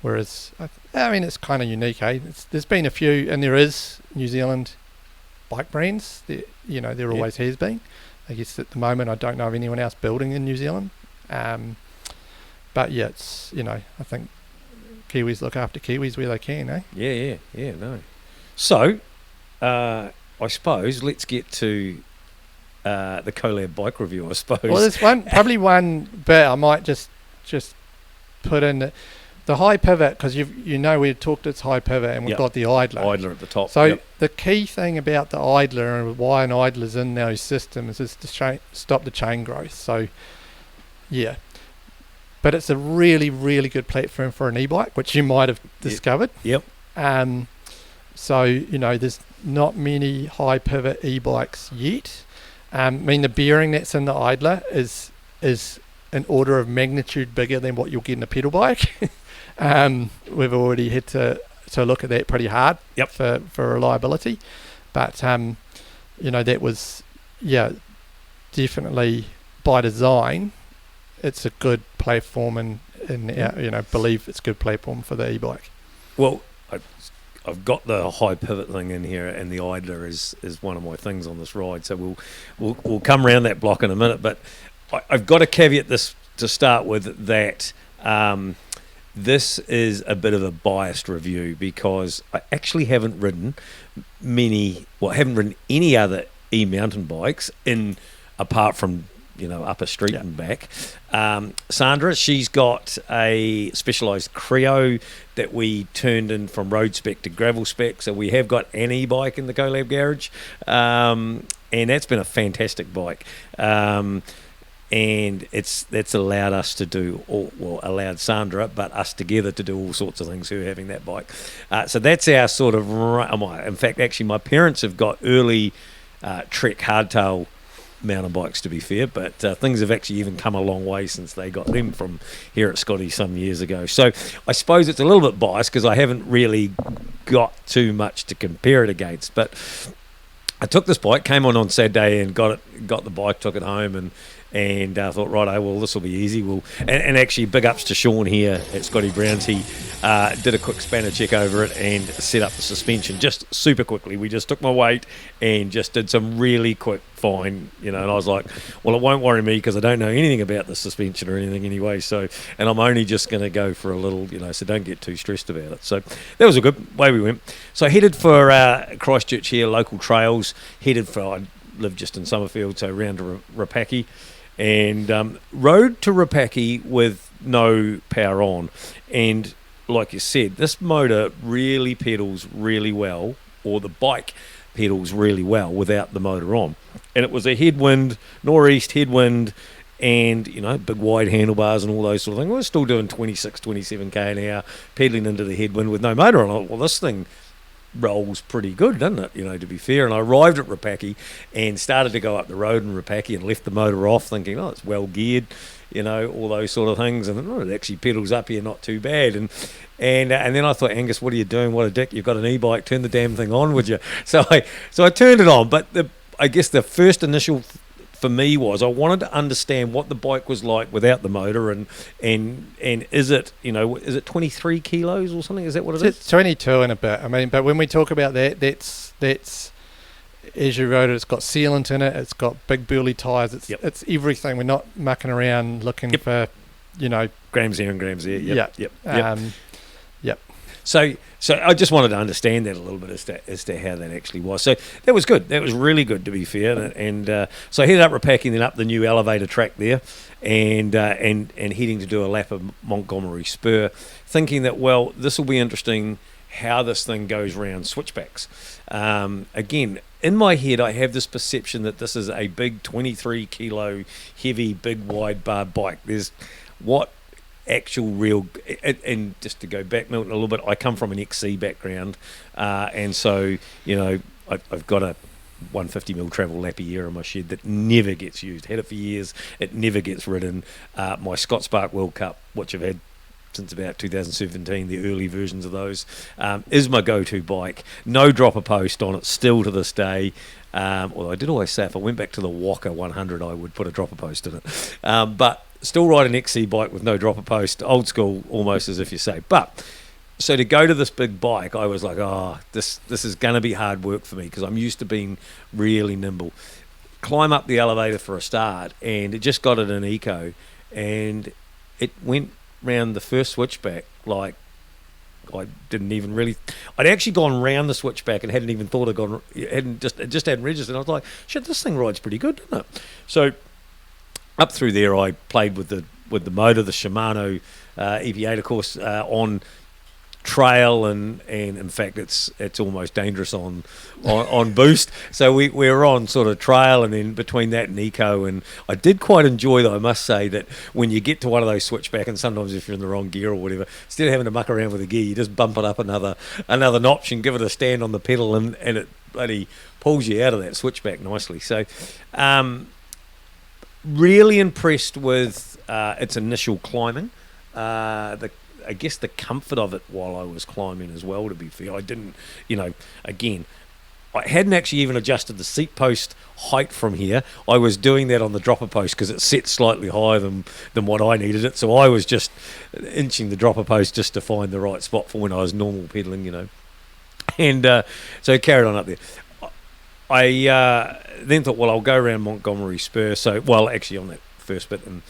whereas it's kind of unique. There's been a few, and there is New Zealand bike brands. There always has been. I guess at the moment I don't know of anyone else building in New Zealand. But yeah, it's I think Kiwis look after Kiwis where they can, eh? Yeah, no. So, I suppose let's get to the Collab bike review, I suppose. Well, there's probably one bit I might just put in the high pivot, because we've talked it's high pivot and we've got the idler. Idler at the top. So the key thing about the idler and why an idler's in those systems is to stop the chain growth. So, yeah. But it's a really, really good platform for an e-bike, which you might have discovered. Yep. So, there's not many high pivot e-bikes yet. The bearing that's in the idler is an order of magnitude bigger than what you'll get in a pedal bike. We've already had to look at that pretty hard for reliability. But, that was, definitely by design, it's a good platform and believe it's a good platform for the e-bike. Well, I've got the high pivot thing in here, and the idler is one of my things on this ride. So we'll come around that block in a minute. But I've got to caveat this to start with that this is a bit of a biased review, because I actually haven't ridden any other e-mountain bikes apart from up a street and back. Sandra, she's got a Specialized Creo that we turned in from road spec to gravel spec. So we have got an e-bike in the Collab garage, and that's been a fantastic bike. And that's allowed us to do allowed Sandra, but us together to do all sorts of things who are having that bike. So that's our sort of. In fact, actually, my parents have got early Trek hardtail mountain bikes, to be fair, but things have actually even come a long way since they got them from here at Scotty some years ago. So I suppose it's a little bit biased because I haven't really got too much to compare it against. But I took this bike, came on Saturday and got the bike, took it home, and thought, right, well, this will be easy. And actually, big ups to Sean here at Scotty Browns. He did a quick spanner check over it and set up the suspension just super quickly. We just took my weight and just did some really quick fine, and I was like, well, it won't worry me because I don't know anything about the suspension or anything anyway, so, and I'm only just going to go for a little, so don't get too stressed about it. So that was a good way we went. So I headed for Christchurch here, local trails, I live just in Summerfield, so round to Rapaki, and rode to Rapaki with no power on. And like you said, this motor really pedals really well, or the bike pedals really well without the motor on. And it was a headwind, northeast headwind, and big wide handlebars and all those sort of things. We're still doing 26, 27k an hour, pedaling into the headwind with no motor on. Well, this thing rolls pretty good, doesn't it? To be fair. And I arrived at Rapaki and started to go up the road in Rapaki and left the motor off, thinking, it's well geared, all those sort of things. And it actually pedals up here not too bad. And then I thought, Angus, what are you doing? What a dick! You've got an e-bike. Turn the damn thing on, would you? So I turned it on. But I guess the first initial for me was I wanted to understand what the bike was like without the motor, and is it is it 23 kilos or something? Is that what it is? It's 22 and a bit. I mean, but when we talk about that's as you rode it, it's got sealant in it. It's got big burly tyres. It's everything. We're not mucking around looking for grams here and grams there. Yep. Yep. So I just wanted to understand that a little bit as to how that actually was. So that was good. That was really good, to be fair. And so I headed up Rapaki, then up the new elevator track there, and heading to do a lap of Montgomery Spur, thinking that, well, this will be interesting how this thing goes round switchbacks. Again, in my head, I have this perception that this is a big 23 kilo heavy, big wide bar bike. There's what actual real, and just to go back, Milton, a little bit, I come from an XC background, and so I've got a 150mm travel lap a year in my shed that never gets used. Had it for years, it never gets ridden. My Scott Spark World Cup, which I've had since about 2017, the early versions of those, is my go-to bike. No dropper post on it still to this day. Although I did always say if I went back to the Walker 100, I would put a dropper post in it. But still ride an XC bike with no dropper post, old school almost, as if you say. But so to go to this big bike, I was like, this is going to be hard work for me because I'm used to being really nimble. Climb up the elevator for a start, and it just got it in eco, and it went round the first switchback like I didn't even really. I'd actually gone round the switchback and hadn't even thought it just hadn't registered. I was like, shit, this thing rides pretty good, doesn't it? So up through there, I played with the motor, the Shimano EP8, of course, on trail, and in fact it's almost dangerous on boost. So we were on sort of trail, and then between that and eco, and I did quite enjoy, though I must say, that when you get to one of those switchback, and sometimes if you're in the wrong gear or whatever, instead of having to muck around with the gear, you just bump it up another notch and give it a stand on the pedal, and it bloody pulls you out of that switchback nicely. So really impressed with its initial climbing, I guess the comfort of it while I was climbing as well, to be fair. I didn't, again, I hadn't actually even adjusted the seat post height from here. I was doing that on the dropper post because it's set slightly higher than what I needed it. So I was just inching the dropper post just to find the right spot for when I was normal pedaling, And so I carried on up there. I then thought, well, I'll go around Montgomery Spur. So, well, actually on that first bit. And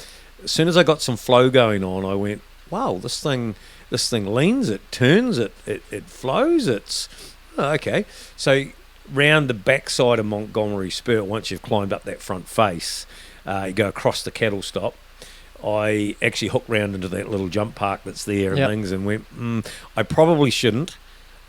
as soon as I got some flow going on, I went, wow, this thing leans, it turns, it flows, okay. So round the backside of Montgomery Spur, once you've climbed up that front face, you go across the cattle stop. I actually hooked round into that little jump park that's there and things, and went, I probably shouldn't.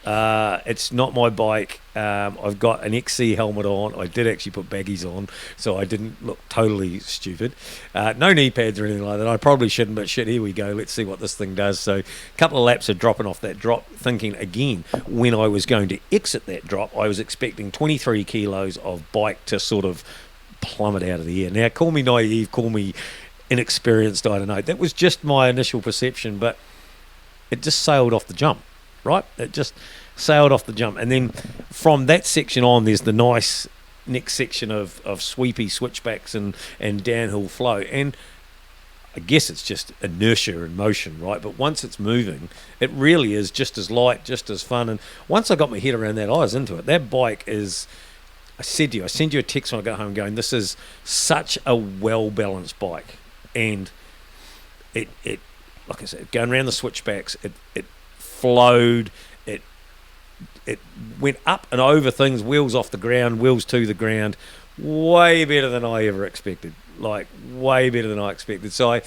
It's not my bike. I've got an XC helmet on. I did actually put baggies on, so I didn't look totally stupid. No knee pads or anything like that. I probably shouldn't, but shit, here we go. Let's see what this thing does. So a couple of laps of dropping off that drop, thinking again, when I was going to exit that drop, I was expecting 23 kilos of bike to sort of plummet out of the air. Now, call me naive, call me inexperienced, I don't know. That was just my initial perception, but it just sailed off the jump. Right, it just sailed off the jump, and then from that section on, there's the nice next section of sweepy switchbacks and downhill flow. And I guess it's just inertia and motion, right? But once it's moving, it really is just as light, just as fun. And once I got my head around that, I was into it. That bike is, I said to you, I send you a text when I got home going, this is such a well-balanced bike. And it like I said, going around the switchbacks, it flowed, it went up and over things, wheels off the ground, wheels to the ground, way better than I ever expected. Like, way better than I expected. So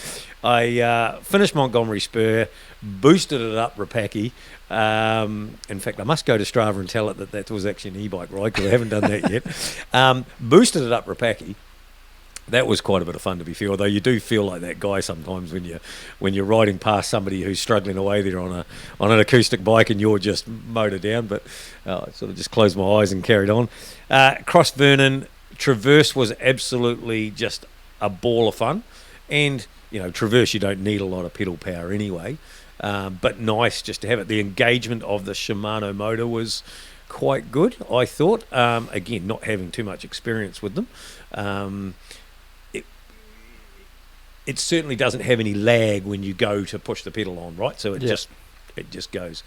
I finished Montgomery Spur, boosted it up Rapaki. In fact, I must go to Strava and tell it that was actually an e-bike ride, because I haven't done that yet. Boosted it up Rapaki. That was quite a bit of fun, to be fair, although you do feel like that guy sometimes when you're riding past somebody who's struggling away there on an acoustic bike and you're just motored down. But I sort of just closed my eyes and carried on. Cross Vernon, Traverse was absolutely just a ball of fun. And, Traverse, you don't need a lot of pedal power anyway. But nice just to have it. The engagement of the Shimano motor was quite good, I thought. Again, not having too much experience with them. It certainly doesn't have any lag when you go to push the pedal on, right? So it just goes.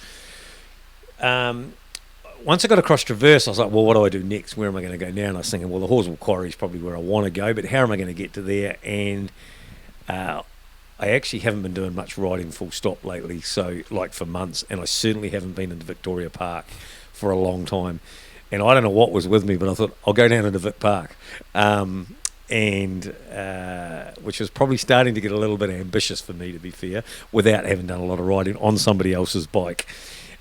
Once I got across Traverse, I was like, well, what do I do next? Where am I going to go now? And I was thinking, well, the Horswell Quarry is probably where I want to go, but how am I going to get to there? And I actually haven't been doing much riding full stop lately, so like for months, and I certainly haven't been into Victoria Park for a long time. And I don't know what was with me, but I thought, I'll go down into Vic Park. Which was probably starting to get a little bit ambitious for me, to be fair, without having done a lot of riding on somebody else's bike.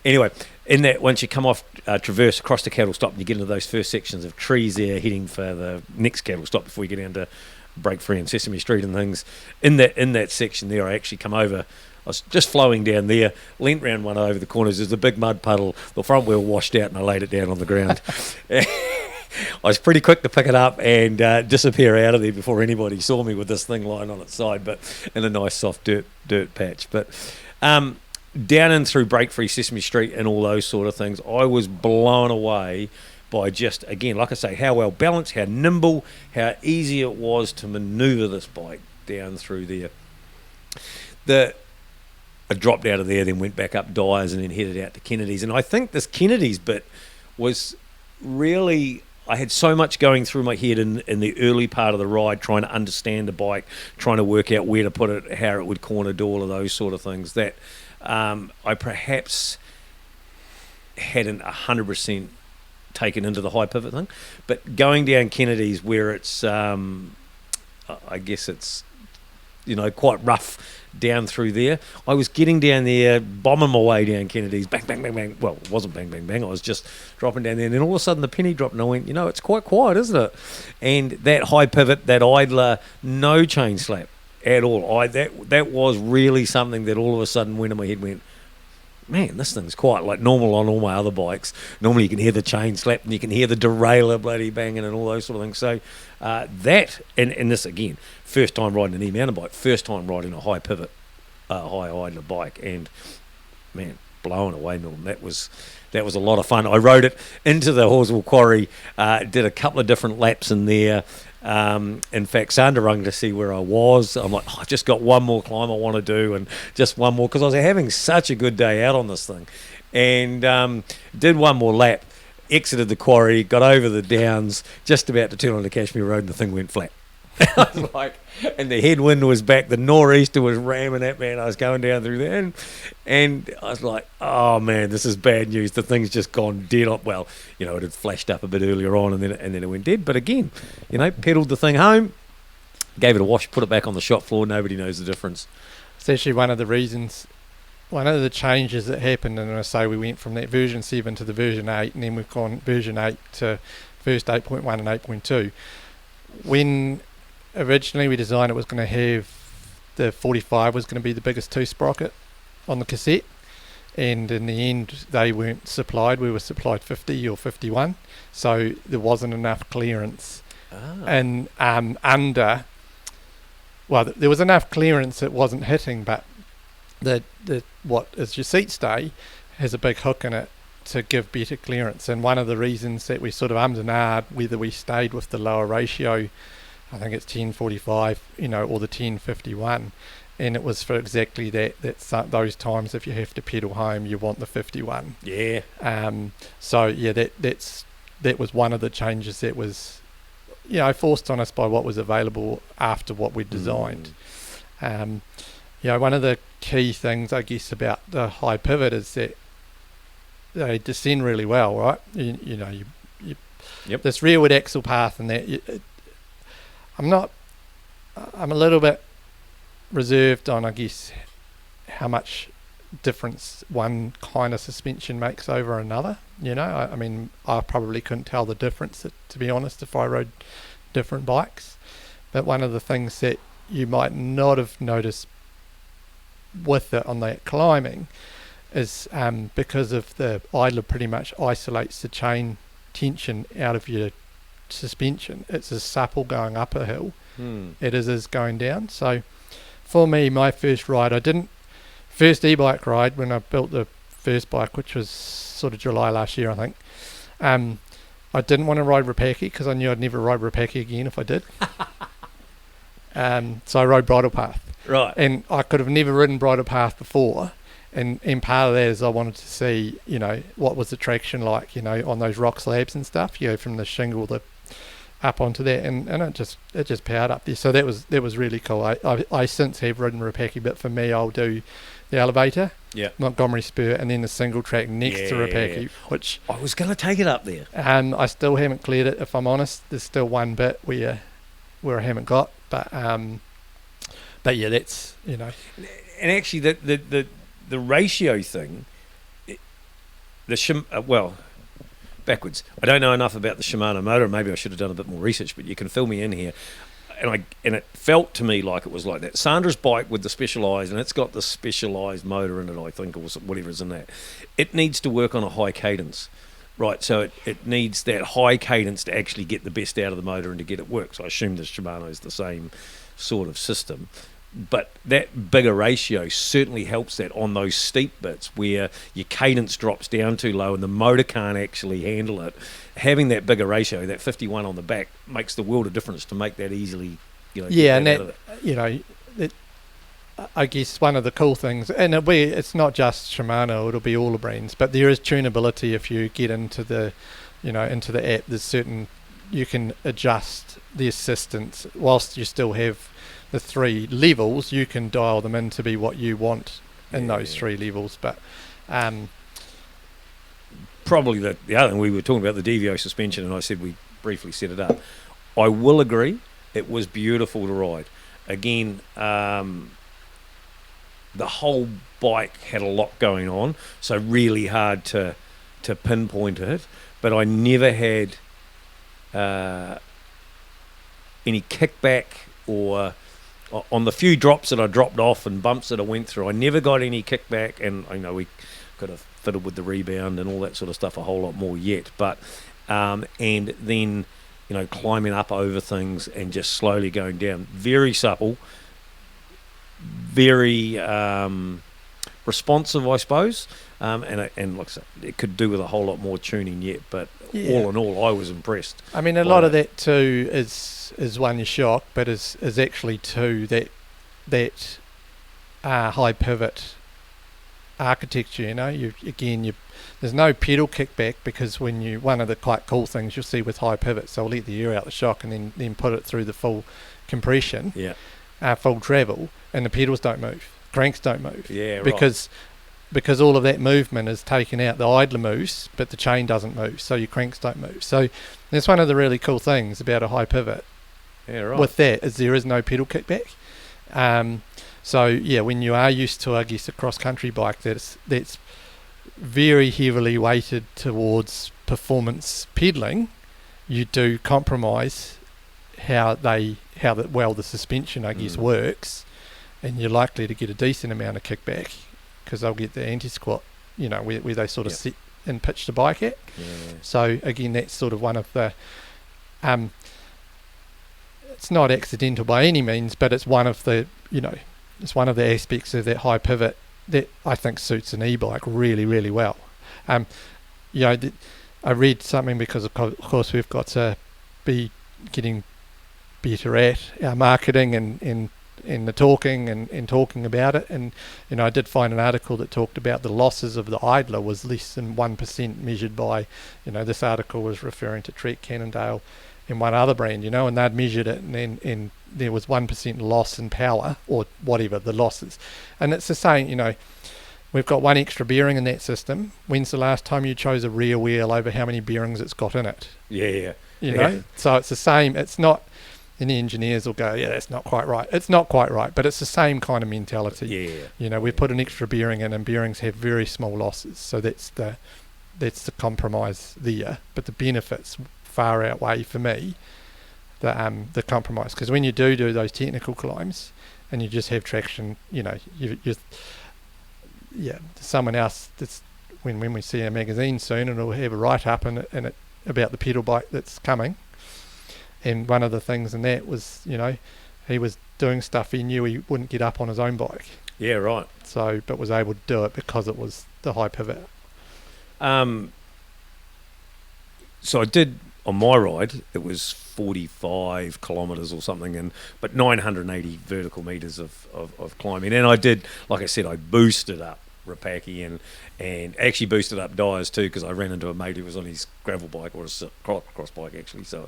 Anyway, in that, once you come off Traverse across the cattle stop and you get into those first sections of trees there, heading for the next cattle stop before you get down to Break Free and Sesame Street and things, in that section there, I actually come over. I was just flowing down there, leant round one over the corners. There's a big mud puddle. The front wheel washed out and I laid it down on the ground. I was pretty quick to pick it up and disappear out of there before anybody saw me with this thing lying on its side, but in a nice soft dirt patch. But down in through Break Free, Sesame Street and all those sort of things, I was blown away by just, again, like I say, how well balanced, how nimble, how easy it was to manoeuvre this bike down through there. I dropped out of there, then went back up Dyers and then headed out to Kennedy's. And I think this Kennedy's bit was really, I had so much going through my head in the early part of the ride, trying to understand the bike, trying to work out where to put it, how it would corner do all of those sort of things, that I perhaps hadn't 100% taken into the high pivot thing. But going down Kennedy's, where it's, I guess it's, quite rough down through there. I was getting down there, bombing my way down Kennedy's, bang, bang, bang, bang. Well, it wasn't bang, bang, bang. I was just dropping down there. And then all of a sudden the penny dropped and I went, it's quite quiet, isn't it? And that high pivot, that idler, no chain slap at all. That was really something that all of a sudden went in my head, went, man, this thing's quite like normal on all my other bikes. Normally you can hear the chain slap and you can hear the derailleur bloody banging and all those sort of things. So and this again, first time riding an e-mountain bike, first time riding a high pivot, high idler bike, and man, blown away, Milton. That was a lot of fun. I rode it into the Horswell Quarry, did a couple of different laps in there. In fact, Sandra rung to see where I was. I'm like, I just got one more climb I want to do, and just one more, because I was having such a good day out on this thing. And did one more lap, exited the quarry, got over the downs, just about to turn onto Cashmere Road, and the thing went flat. I was like, and the headwind was back, the nor'easter was ramming at me, and I was going down through there, and I was like, oh man, this is bad news. The thing's just gone dead up. Well, it had flashed up a bit earlier on, and then it went dead. But again, pedalled the thing home, gave it a wash, put it back on the shop floor. Nobody knows the difference. It's actually one of the changes that happened, and I say we went from that version 7 to the version 8, and then we've gone version 8 to first 8.1 and 8.2. When originally we designed it was going to have the 45 was going to be the biggest two sprocket on the cassette, and in the end they weren't supplied. We were supplied 50 or 51, so there wasn't enough clearance. And there was enough clearance, it wasn't hitting, but the what is your seat stay has a big hook in it to give better clearance. And one of the reasons that we sort of ummed and ahed whether we stayed with the lower ratio I think it's 1045, or the 1051, and it was for exactly that's those times if you have to pedal home, you want the 51. Yeah. So yeah, that was one of the changes that was, forced on us by what was available after what we designed. One of the key things, I guess, about the high pivot is that they descend really well, right? Yep. This rearward axle path and that. I'm a little bit reserved on, I guess, how much difference one kind of suspension makes over another. I mean, I probably couldn't tell the difference, to be honest, if I rode different bikes. But one of the things that you might not have noticed with it on that climbing is because of the idler pretty much isolates the chain tension out of your suspension. It's as supple going up a hill it is going down. So for me, my first e-bike ride when I built the first bike, which was sort of July last year, I think, I didn't want to ride Rapaki because I knew I'd never ride Rapaki again if I did. So I rode Bridle Path. Right. And I could have never ridden Bridle Path before. And part of that is I wanted to see, what was the traction like, on those rock slabs and stuff, from the shingle up onto that, and it just powered up there. So that was really cool. I since have ridden Rapaki, but for me, I'll do the elevator, Montgomery Spur, and then the single track next to Rapaki, which I was going to take it up there. I still haven't cleared it, if I'm honest. There's still one bit where I haven't got, but yeah, that's And actually, the ratio thing, backwards. I don't know enough about the Shimano motor. Maybe I should have done a bit more research, but you can fill me in here. And it felt to me like it was like that. Sandra's bike with the Specialized, and it's got the Specialized motor in it, I think, or whatever's in that. It needs to work on a high cadence, right? So it needs that high cadence to actually get the best out of the motor and to get it work. So I assume the Shimano is the same sort of system. But that bigger ratio certainly helps that on those steep bits where your cadence drops down too low and the motor can't actually handle it. Having that bigger ratio, that 51 on the back, makes the world of difference to make that easily, and that, I guess one of the cool things, and it's not just Shimano, it'll be all the brands, but there is tunability if you get into the, into the app. There's certain, you can adjust the assistance whilst you still have the 3 levels. You can dial them in to be what you want in those 3 levels. But probably the other thing, we were talking about the DVO suspension, and I said we briefly set it up. I will agree, it was beautiful to ride. Again, the whole bike had a lot going on, so really hard to pinpoint it. But I never had any kickback, or on the few drops that I dropped off and bumps that I went through, I never got any kickback. And I know we could have fiddled with the rebound and all that sort of stuff a whole lot more yet, but and then climbing up over things and just slowly going down, very supple, very responsive, I suppose, and like I said, it could do with a whole lot more tuning yet, but all in all, I was impressed. I mean, a lot of that too is one, you shock, but is actually two, that high pivot architecture. There's no pedal kickback, because one of the quite cool things you'll see with high pivots, they'll let the air out the shock and then put it through the full compression, full travel, and the pedals don't move, cranks don't move, because all of that movement is taken out. The idler moves, but the chain doesn't move, so your cranks don't move. So that's one of the really cool things about a high pivot. With that, is there is no pedal kickback. So when you are used to, I guess, a cross-country bike that's very heavily weighted towards performance pedaling, you do compromise how the suspension, I guess, works, and you're likely to get a decent amount of kickback, because they'll get the anti-squat, where they sort of sit and pitch the bike at. So again, that's sort of one of the it's not accidental by any means, but it's one of the it's one of the aspects of that high pivot that I think suits an e-bike really, really well. I read something, because of course we've got to be getting better at our marketing and the talking and talking about it. And I did find an article that talked about the losses of the idler was less than 1% measured by, this article was referring to Trek, Cannondale and one other brand, and they'd measured it, and there was 1% loss in power or whatever the losses. And it's the same, we've got one extra bearing in that system. When's the last time you chose a rear wheel over how many bearings it's got in it? Yeah. So it's the same. It's not, and the engineers will go, yeah, that's not quite right. It's not quite right, but it's the same kind of mentality. Yeah. We put an extra bearing in, and bearings have very small losses. So that's the compromise there. But the benefits far outweigh for me the compromise, because when you do those technical climbs and you just have traction, someone else that's when we see a magazine soon, and it'll have a write up in it about the pedal bike that's coming. And one of the things in that was, he was doing stuff he knew he wouldn't get up on his own bike. Yeah, right. So, but was able to do it because it was the high pivot. So I did, on my ride, it was 45 kilometres or something, but 980 vertical metres of climbing. And I did, like I said, I boosted up Rapaki and actually boosted up Dyers too, because I ran into a mate who was on his gravel bike, or a cross bike actually, so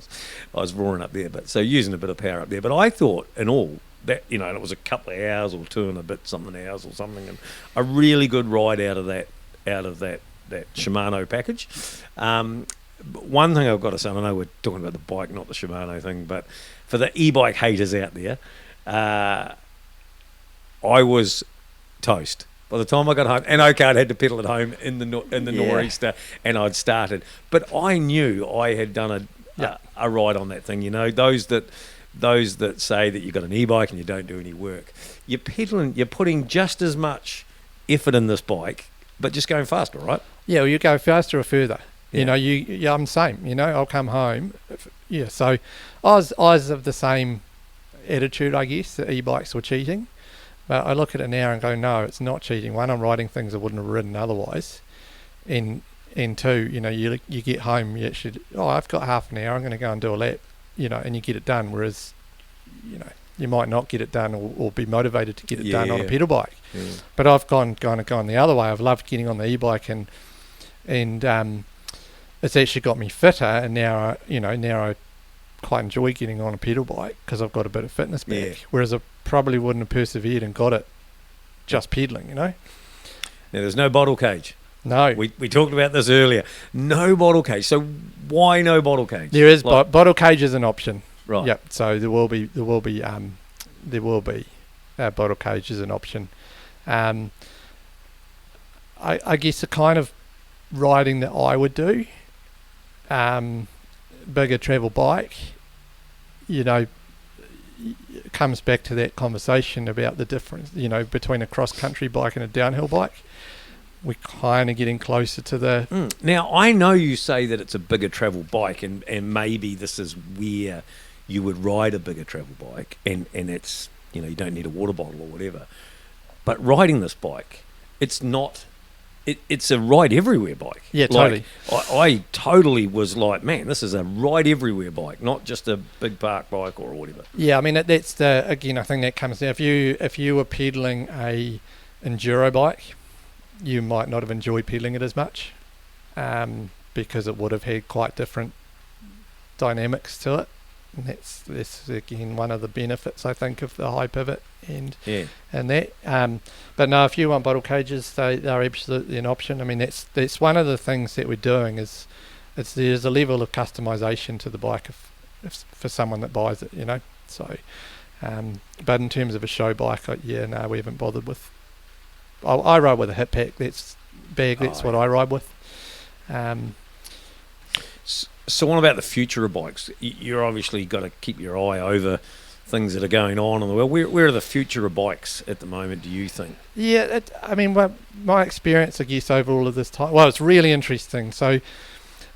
I was roaring up there, but so using a bit of power up there. But I thought in all that, and it was a couple of hours or 2 and a bit something hours or something, and a really good ride out of that Shimano package. One thing I've got to say, I know we're talking about the bike, not the Shimano thing, but for the e-bike haters out there, I was toast by the time I got home. And okay, I'd had to pedal at home in the nor'easter, and I'd started, but I knew I had done a ride on that thing. Those that say that you've got an e-bike and you don't do any work, you're pedaling, you're putting just as much effort in this bike, but just going faster, right? Yeah, well, you go faster or further. Yeah. I'm the same. I'll come home. Yeah, so I was of the same attitude, I guess, that e-bikes were cheating. But I look at it now and go, no, it's not cheating. One, I'm riding things I wouldn't have ridden otherwise. And two, you get home, you actually, I've got half an hour, I'm going to go and do a lap, and you get it done. Whereas, you might not get it done or be motivated to get it done on a pedal bike. Yeah. But I've gone the other way. I've loved getting on the e-bike and it's actually got me fitter, and now I quite enjoy getting on a pedal bike because I've got a bit of fitness back. Yeah. Whereas I probably wouldn't have persevered and got it just pedaling. Now there's no bottle cage. No, we talked about this earlier. No bottle cage. So why no bottle cage? There is bottle cage is an option. Right. Yep. So there will be bottle cage is an option. I guess the kind of riding that I would do, bigger travel bike, comes back to that conversation about the difference, between a cross-country bike and a downhill bike. We're kind of getting closer to the... Now, I know you say that it's a bigger travel bike, and maybe this is where you would ride a bigger travel bike, and it's, you don't need a water bottle or whatever. But riding this bike, it's not... It's a ride everywhere bike. Yeah, totally. I totally was like, man, this is a ride everywhere bike, not just a big park bike or whatever. Yeah, I mean that's I think that comes down. If you were pedaling a enduro bike, you might not have enjoyed pedaling it as much, because it would have had quite different dynamics to it. And that's again one of the benefits, I think, of the high pivot and that. But no, if you want bottle cages, they're absolutely an option. I mean, that's one of the things that we're doing is there's a level of customization to the bike if for someone that buys it, So, but in terms of a show bike, we haven't bothered with. I ride with a hip pack. That's what I ride with. So what about the future of bikes? You're obviously got to keep your eye over things that are going on in the world. Where are the future of bikes at the moment, do you think? Yeah, my experience, I guess, over all of this time, it's really interesting. So,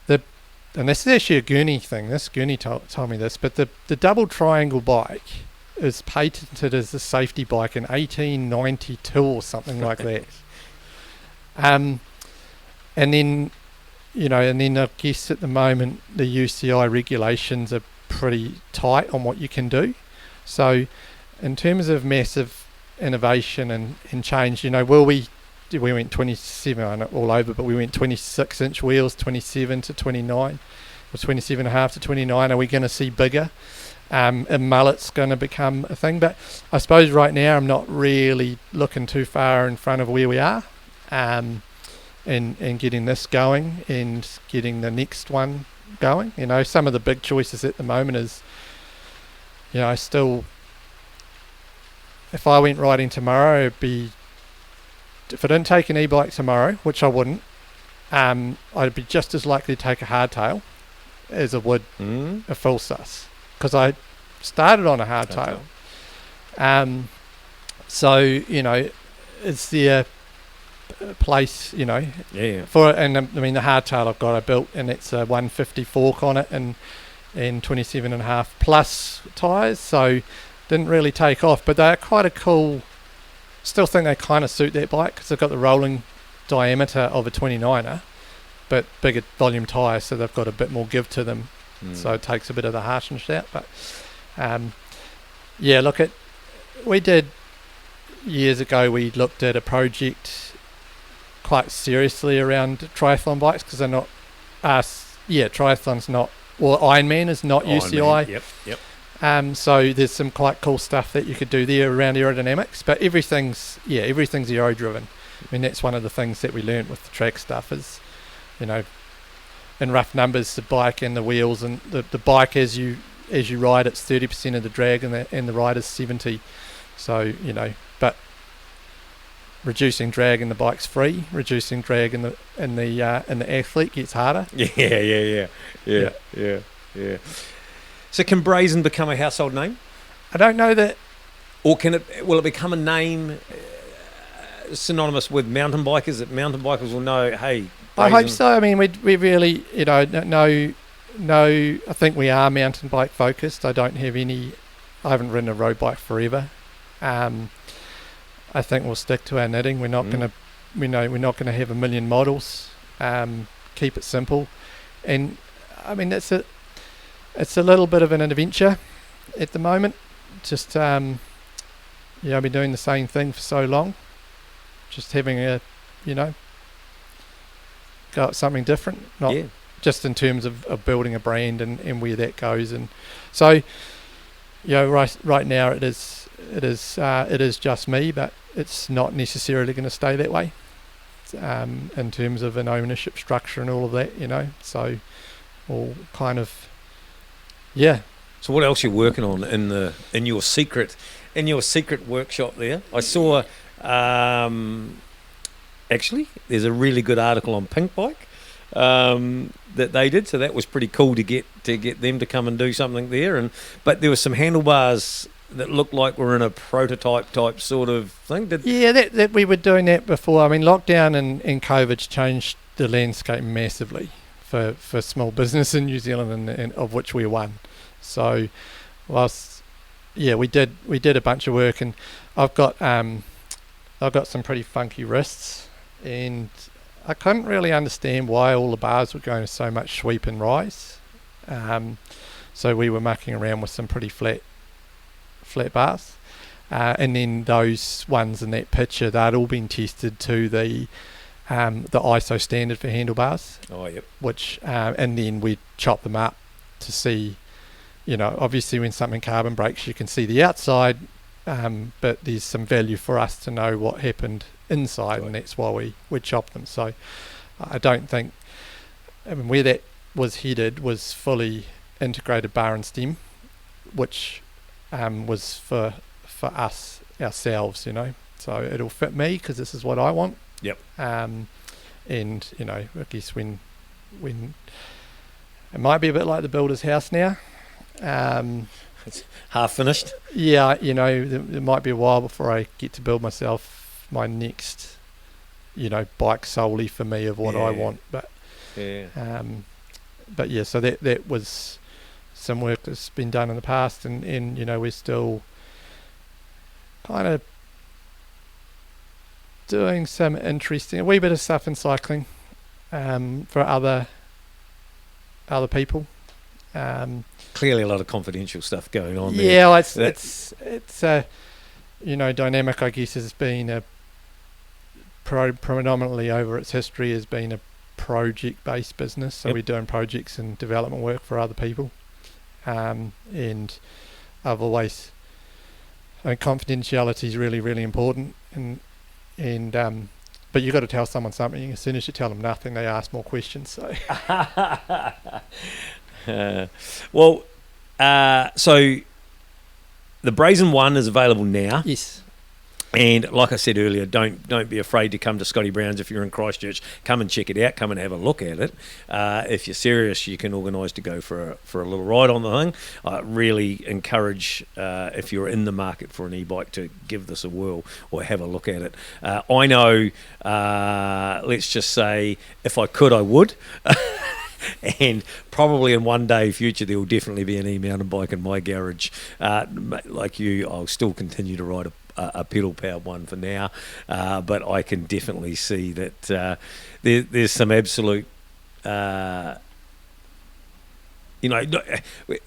and this is actually a Gurney thing. This Gurney told me this, but the double triangle bike is patented as a safety bike in 1892 or something like that. And then I guess at the moment the UCI regulations are pretty tight on what you can do. So in terms of massive innovation and change, we went 27, I know all over, but we went 26-inch wheels, 27 to 29, or 27.5 to 29. Are we going to see bigger? A mullet's going to become a thing, but I suppose right now I'm not really looking too far in front of where we are, and getting this going and getting the next one going. Some of the big choices at the moment is, still, if I went riding tomorrow, it'd be, if I didn't take an e-bike tomorrow, which I wouldn't, I'd be just as likely to take a hardtail as I would a full sus, because I started on a hardtail. So it's the place, for, and I mean the hardtail I've got, I built, and it's a 150 fork on it and 27.5 plus tyres, so didn't really take off, but they're quite a cool. Still think they kind of suit that bike because they've got the rolling diameter of a 29er, but bigger volume tyres, so they've got a bit more give to them. So it takes a bit of the harshness out. But we did years ago. We looked at a project quite seriously around triathlon bikes because they're not triathlon's not, or Ironman is not UCI. Yep. So there's some quite cool stuff that you could do there around aerodynamics, but everything's aero driven. I mean, that's one of the things that we learnt with the track stuff is, in rough numbers, the bike and the wheels and the bike as you ride, it's 30% of the drag and the ride is 70. So, but reducing drag in the bike's free, reducing drag in the athlete gets harder. Yeah. So can Brazn become a household name? I don't know that. Or will it become a name synonymous with mountain bikers, that mountain bikers will know, hey, Brazn? I hope so. I mean, we really, no, I think we are mountain bike focused. I haven't ridden a road bike forever. I think we'll stick to our knitting. We're not going to, we're not going to have a million models. Keep it simple. And I mean, it's a little bit of an adventure at the moment. Just, I've been doing the same thing for so long. Just having go at something different, not just in terms of building a brand and where that goes. And so, right now it is just me, but it's not necessarily going to stay that way. In terms of an ownership structure and all of that, so all kind of. Yeah. So what else are you working on in your secret workshop there? I saw actually there's a really good article on Pink Bike that they did, so that was pretty cool to get them to come and do something there. But there were some handlebars that looked like were in a prototype type sort of thing. That we were doing that before. I mean, lockdown and COVID's changed the landscape massively for small business in New Zealand, and of which we're one. So, we did a bunch of work, and I've got some pretty funky wrists, and I couldn't really understand why all the bars were going so much sweep and rise. So we were mucking around with some pretty flat bars, and then those ones in that picture, they'd all been tested to the ISO standard for handlebars. Oh, yep. Which and then we chop them up to see, obviously when something carbon breaks, you can see the outside, but there's some value for us to know what happened inside, and that's why we chop them. So I don't think, where that was headed was fully integrated bar and stem, which was for us ourselves, so it'll fit me because this is what I want. Yep. And I guess when it might be a bit like the builder's house now. It's half finished. Yeah, it might be a while before I get to build myself my next, bike solely for me of what I want. But so that was some work that's been done in the past, and we're still kind of doing some interesting, a wee bit of stuff in cycling for other people. Clearly a lot of confidential stuff going on there. Yeah, it's Dynamic, I guess, has been a predominantly over its history has been a project-based business. So we're doing projects and development work for other people, and I've always confidentiality is really, really important, but you've got to tell someone something. As soon as you tell them nothing, they ask more questions. So, so the Brazn One is available now. Yes. And like I said earlier, don't be afraid to come to Scotty Browns if you're in Christchurch. Come and check it out. Come and have a look at it. If you're serious, you can organise to go for a little ride on the thing. I really encourage, if you're in the market for an e-bike, to give this a whirl or have a look at it. I know, let's just say, if I could, I would. And probably in one day future there will definitely be an e-mountain bike in my garage. Like you, I'll still continue to ride a pedal powered one for now, but I can definitely see that there's some absolute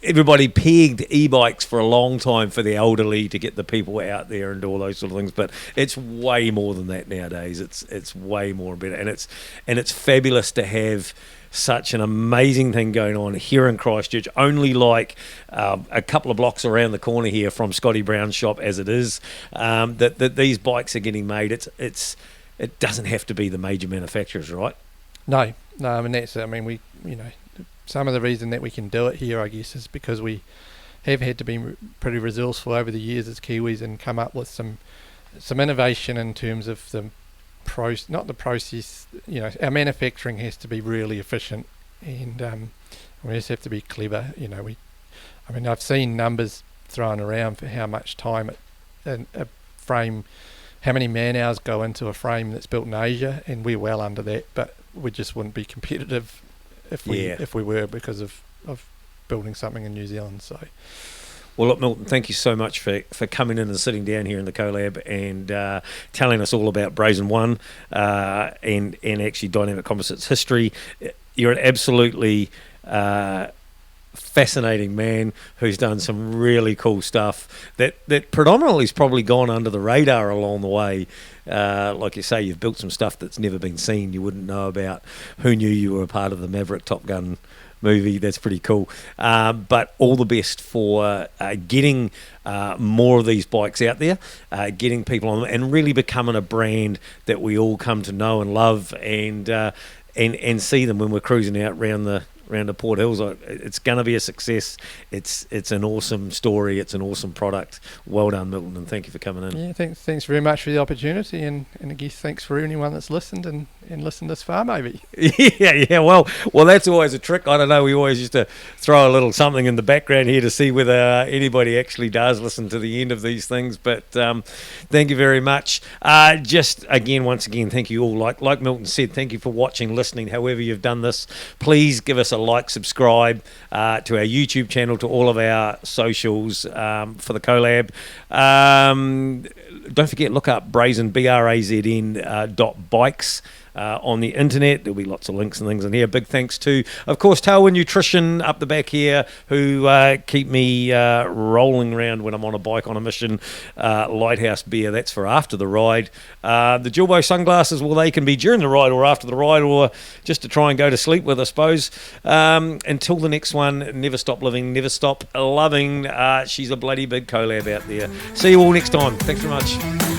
everybody pegged e-bikes for a long time for the elderly, to get the people out there and do all those sort of things, but it's way more than that nowadays. It's way more better, and it's fabulous to have such an amazing thing going on here in Christchurch, only like a couple of blocks around the corner here from Scotty Brown's shop as it is, that these bikes are getting made. It doesn't have to be the major manufacturers, right? No, I mean we some of the reason that we can do it here, I guess, is because we have had to be pretty resourceful over the years as Kiwis and come up with some innovation in terms of the not the process. Our manufacturing has to be really efficient, and we just have to be clever. I've seen numbers thrown around for how much time a frame, how many man hours go into a frame that's built in Asia, and we're well under that, but we just wouldn't be competitive if we were, because of building something in New Zealand. So. Well, look, Milton, thank you so much for coming in and sitting down here in the Collab and telling us all about Brazn One and actually Dynamic Composites history. You're an absolutely fascinating man who's done some really cool stuff that predominantly has probably gone under the radar along the way. Like you say, you've built some stuff that's never been seen, you wouldn't know about. Who knew you were a part of the Maverick Top Gun movie? That's pretty cool. But all the best for getting more of these bikes out there, getting people on them, and really becoming a brand that we all come to know and love, and see them when we're cruising out around the Port Hills. It's going to be a success. It's an awesome story. It's an awesome product. Well done, Milton, and thank you for coming in. Yeah, thanks very much for the opportunity, and I guess thanks for anyone that's listened and listened this far, maybe. Yeah. Well, that's always a trick. I don't know. We always used to throw a little something in the background here to see whether anybody actually does listen to the end of these things. But thank you very much. Once again, thank you all. Like Milton said, thank you for watching, listening, however you've done this. Please give us a like, subscribe to our YouTube channel, to all of our socials for the Collab. Don't forget, look up Brazn, BRAZN .bikes on the internet. There'll be lots of links and things in here. Big thanks to, of course, Tailwind Nutrition up the back here, who keep me rolling around when I'm on a bike on a mission. Lighthouse beer, that's for after the ride. The Jilbo sunglasses, well, they can be during the ride or after the ride, or just to try and go to sleep with, I suppose. Until the next one, never stop living, never stop loving. She's a bloody big collab out there. See you all next time. Thanks very much.